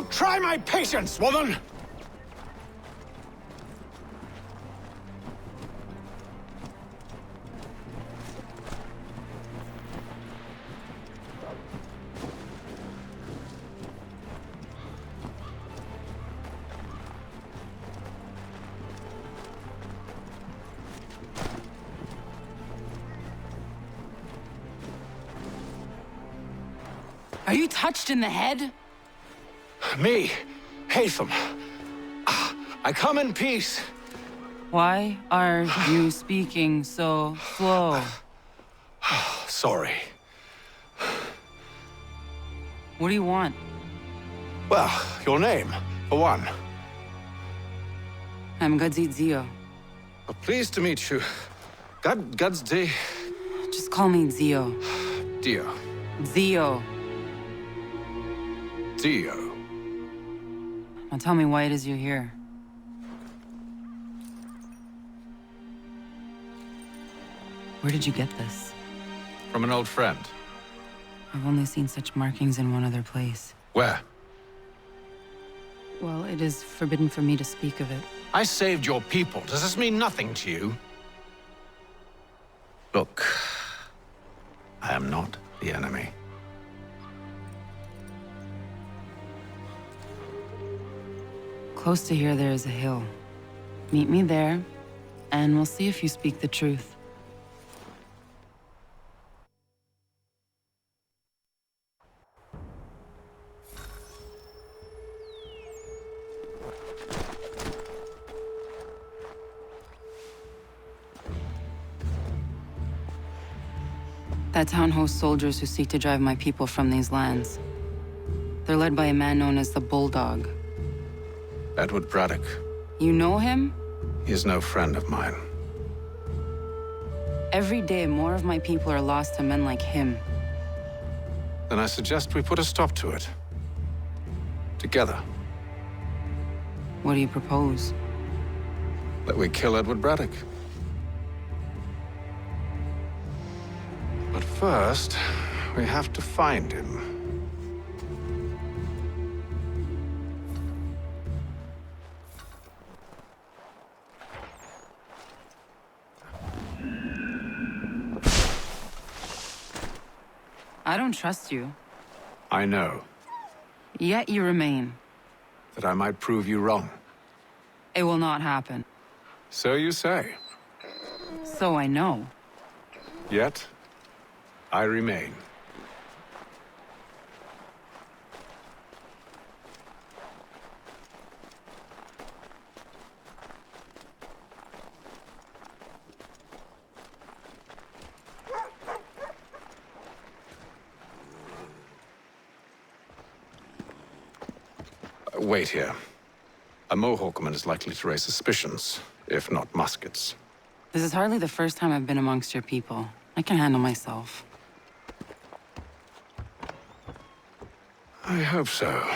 S19: Don't try my patience, woman!
S6: Are you touched in the head?
S19: Me, Hatham. I come in peace.
S6: Why are you speaking so slow?
S19: Sorry.
S6: What do you want?
S19: Well, your name, for one.
S6: I'm Gadzit Zio.
S19: Pleased to meet you. God's day.
S6: Just call me Zio.
S19: Dio.
S6: Zio.
S19: Dio.
S6: Now tell me why it is you're here. Where did you get this?
S21: From an old friend.
S6: I've only seen such markings in one other place.
S21: Where?
S6: Well, it is forbidden for me to speak of it.
S19: I saved your people. Does this mean nothing to you? Look, I am not the enemy.
S6: Close to here, there is a hill. Meet me there, and we'll see if you speak the truth. That town hosts soldiers who seek to drive my people from these lands. They're led by a man known as the Bulldog.
S21: Edward Braddock.
S6: You know him?
S21: He is no friend of mine.
S6: Every day, more of my people are lost to men like him.
S21: Then I suggest we put a stop to it. Together.
S6: What do you propose?
S21: That we kill Edward Braddock. But first, we have to find him.
S6: I don't trust you.
S21: I know.
S6: Yet you remain.
S21: That I might prove you wrong.
S6: It will not happen.
S21: So you say.
S6: So I know.
S21: Yet, I remain. Wait here. A Mohawkman is likely to raise suspicions, if not muskets.
S6: This is hardly the first time I've been amongst your people. I can handle myself.
S21: I hope so.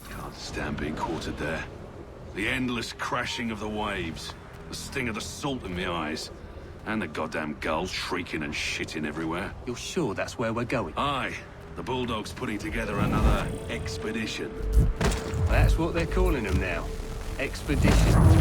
S4: Can't stand being quartered there. The endless crashing of the waves, the sting of the salt in my eyes, and the goddamn gulls shrieking and shitting everywhere.
S8: You're sure that's where we're going?
S4: Aye. The Bulldog's putting together another expedition.
S8: That's what they're calling them now. Expedition.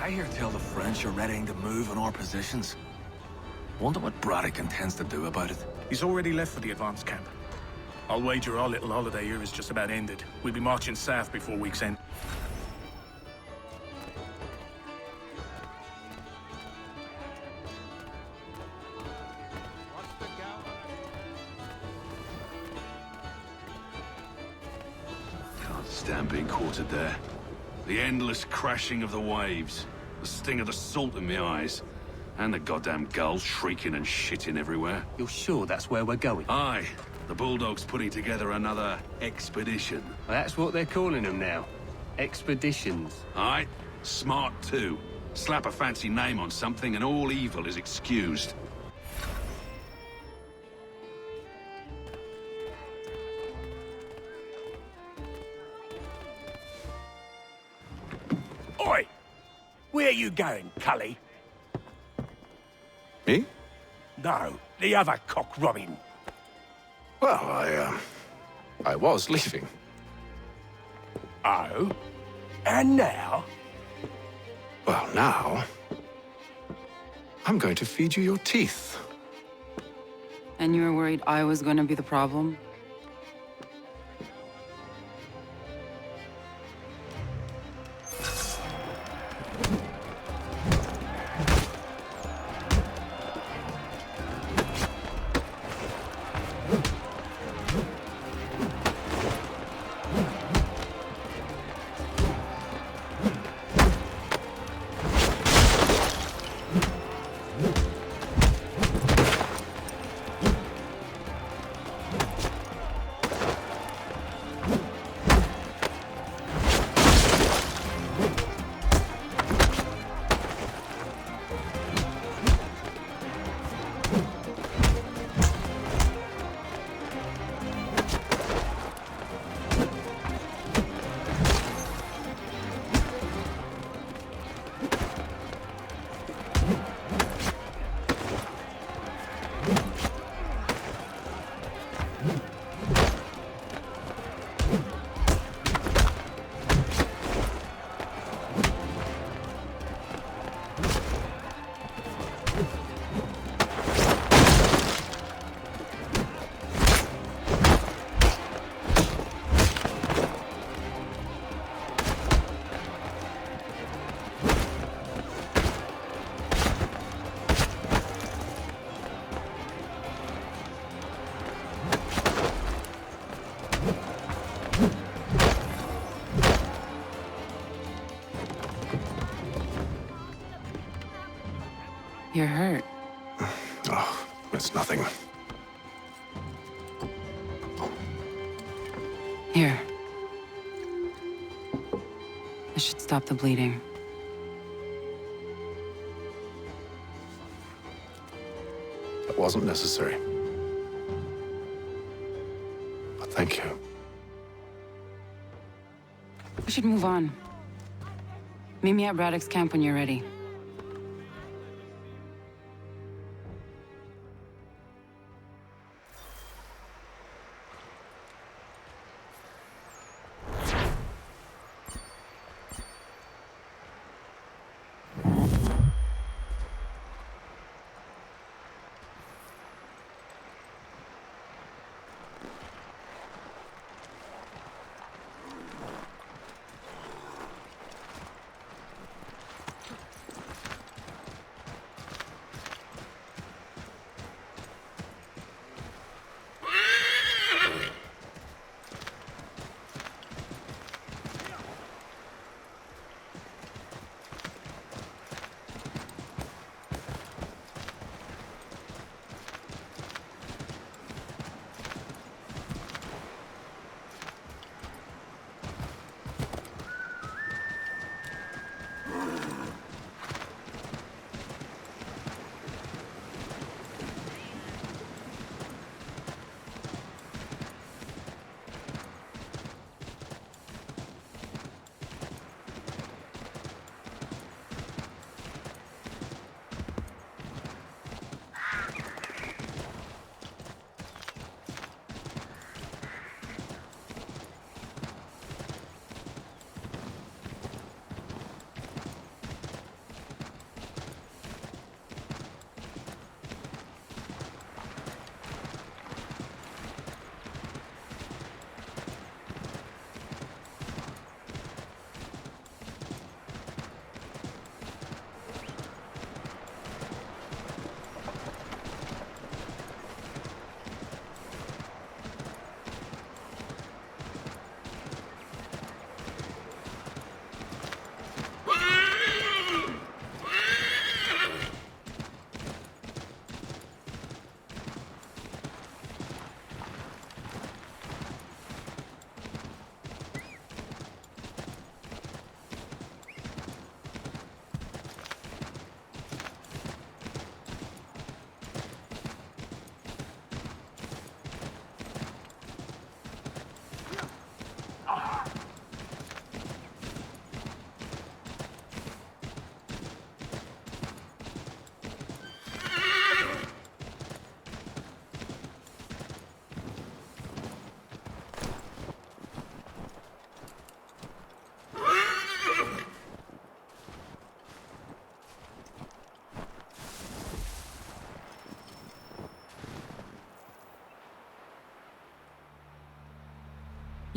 S2: I hear tell the French are readying to move on our positions. Wonder what Braddock intends to do about it.
S10: He's already left for the advance camp. I'll wager our little holiday here is just about ended. We'll be marching south before week's end.
S4: Can't stand being quartered there. The endless crashing of the waves, the sting of the salt in my eyes, and the goddamn gulls shrieking and shitting everywhere.
S8: You're sure that's where we're going?
S4: Aye. The Bulldog's putting together another expedition.
S8: Well, that's what they're calling them now. Expeditions.
S4: Aye. Smart too. Slap a fancy name on something and all evil is excused.
S5: Oi! Where you going, Cully?
S21: Me?
S5: No, the other cock Robin.
S21: Well, I was leaving.
S5: Oh? And now?
S21: Well, now... I'm going to feed you your teeth.
S6: And you were worried I was going to be the problem? You're hurt.
S21: Oh, it's nothing.
S6: Here. This should stop the bleeding.
S21: That wasn't necessary. But thank you.
S6: We should move on. Meet me at Braddock's camp when you're ready.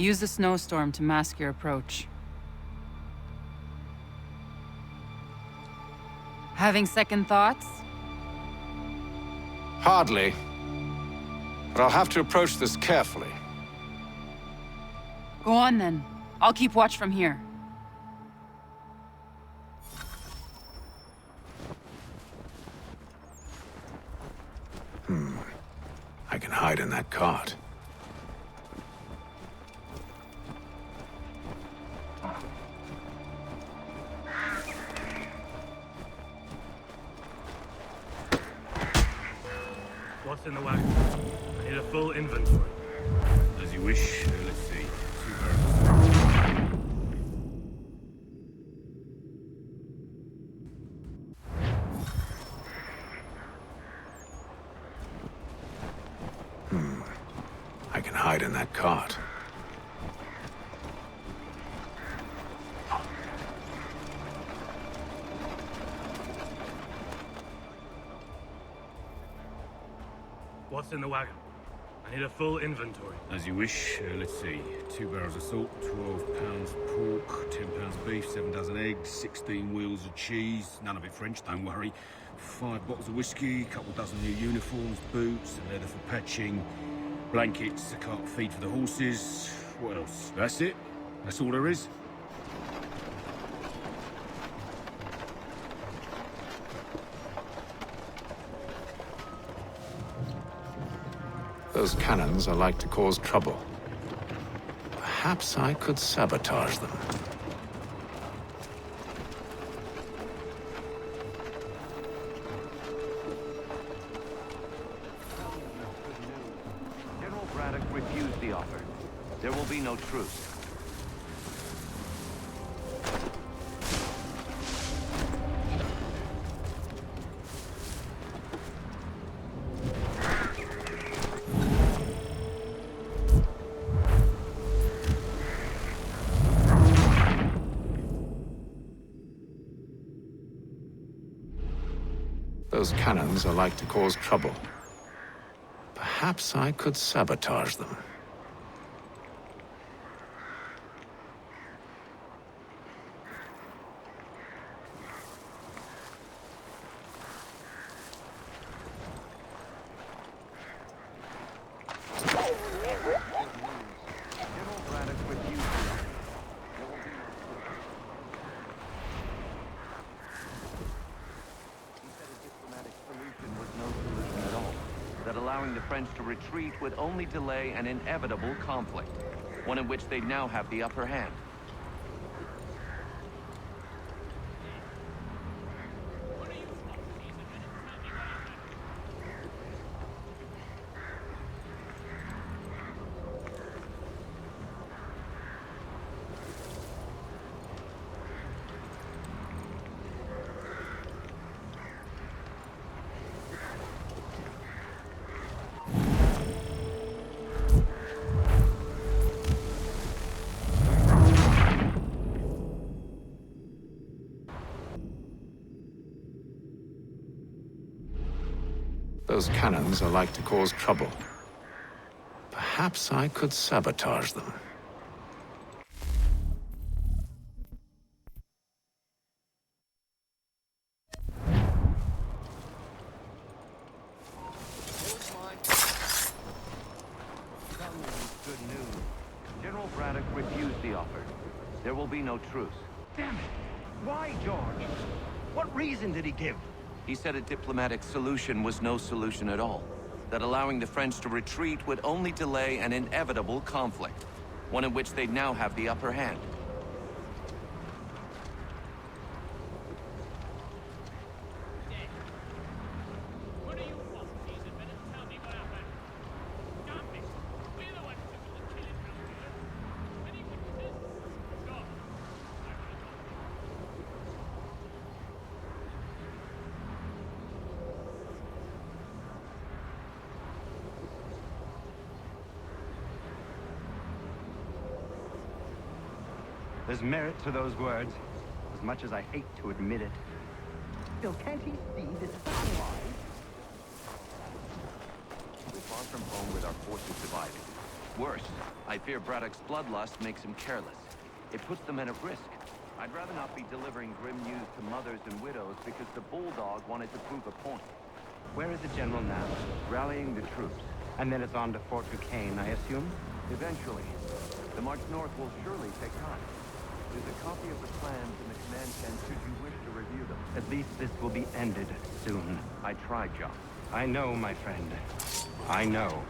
S6: Use the snowstorm to mask your approach. Having second thoughts?
S21: Hardly. But I'll have to approach this carefully.
S6: Go on then. I'll keep watch from here.
S2: I can hide in that cart.
S18: What's in the wagon? I need a full inventory.
S4: As you wish. Let's see. 2 barrels.
S2: I can hide in that cart.
S18: What's in the wagon? I need a full inventory.
S4: As you wish. Let's see. 2 barrels of salt, 12 pounds pork, 10 pounds beef, 7 dozen eggs, 16 wheels of cheese. None of it French, don't worry. 5 bottles of whiskey, couple dozen new uniforms, boots, and leather for patching, blankets, a cart feed for the horses. What else? That's it? That's all there is?
S2: Those cannons are like to cause trouble. Perhaps I could sabotage them.
S14: General Braddock refused the offer. There will be no truce.
S2: Those cannons are like to cause trouble. Perhaps I could sabotage them.
S14: Allowing the French to retreat would only delay an inevitable conflict, one in which they now have the upper hand.
S2: Those cannons are like to cause trouble. Perhaps I could sabotage them.
S14: Good news. General Braddock refused the offer. There will be no truce.
S8: Damn it! Why, George? What reason did he give?
S14: He said a diplomatic solution was no solution at all. That allowing the French to retreat would only delay an inevitable conflict, one in which they'd now have the upper hand.
S8: There's merit to those words, as much as I hate to admit it. Still, can't he see this is unwise?
S14: We're far from home with our forces divided. worse. I fear Braddock's bloodlust makes him careless. It puts the men at risk. I'd rather not be delivering grim news to mothers and widows because the Bulldog wanted to prove a point.
S12: Where is the General now?
S14: Rallying the troops.
S12: And then it's on to Fort Duquesne, I assume?
S14: Eventually. The march north will surely take time. There's a copy of the plans in the command tent should you wish to review them.
S12: At least this will be ended soon.
S14: I tried, John.
S12: I know, my friend. I know.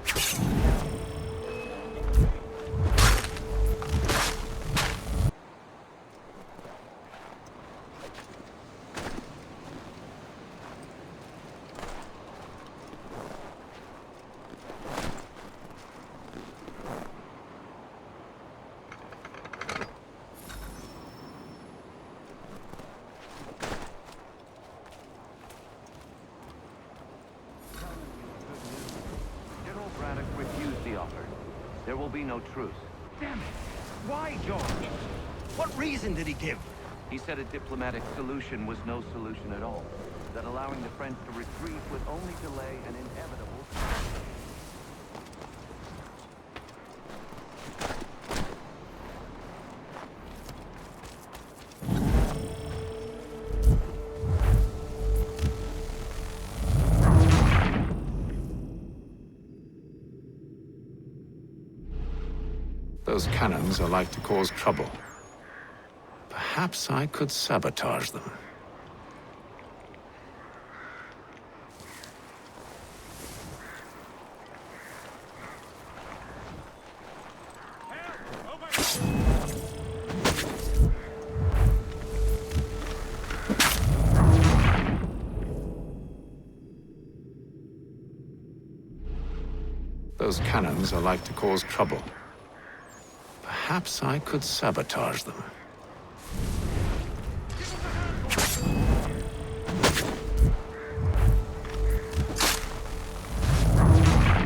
S14: There will be no truce.
S12: Damn it! Why, George? What reason did he give?
S14: He said a diplomatic solution was no solution at all. That allowing the French to retreat would only delay an inevitable...
S21: Those cannons are like to cause trouble. Perhaps I could sabotage them. Those cannons are like to cause trouble. Perhaps I could sabotage them.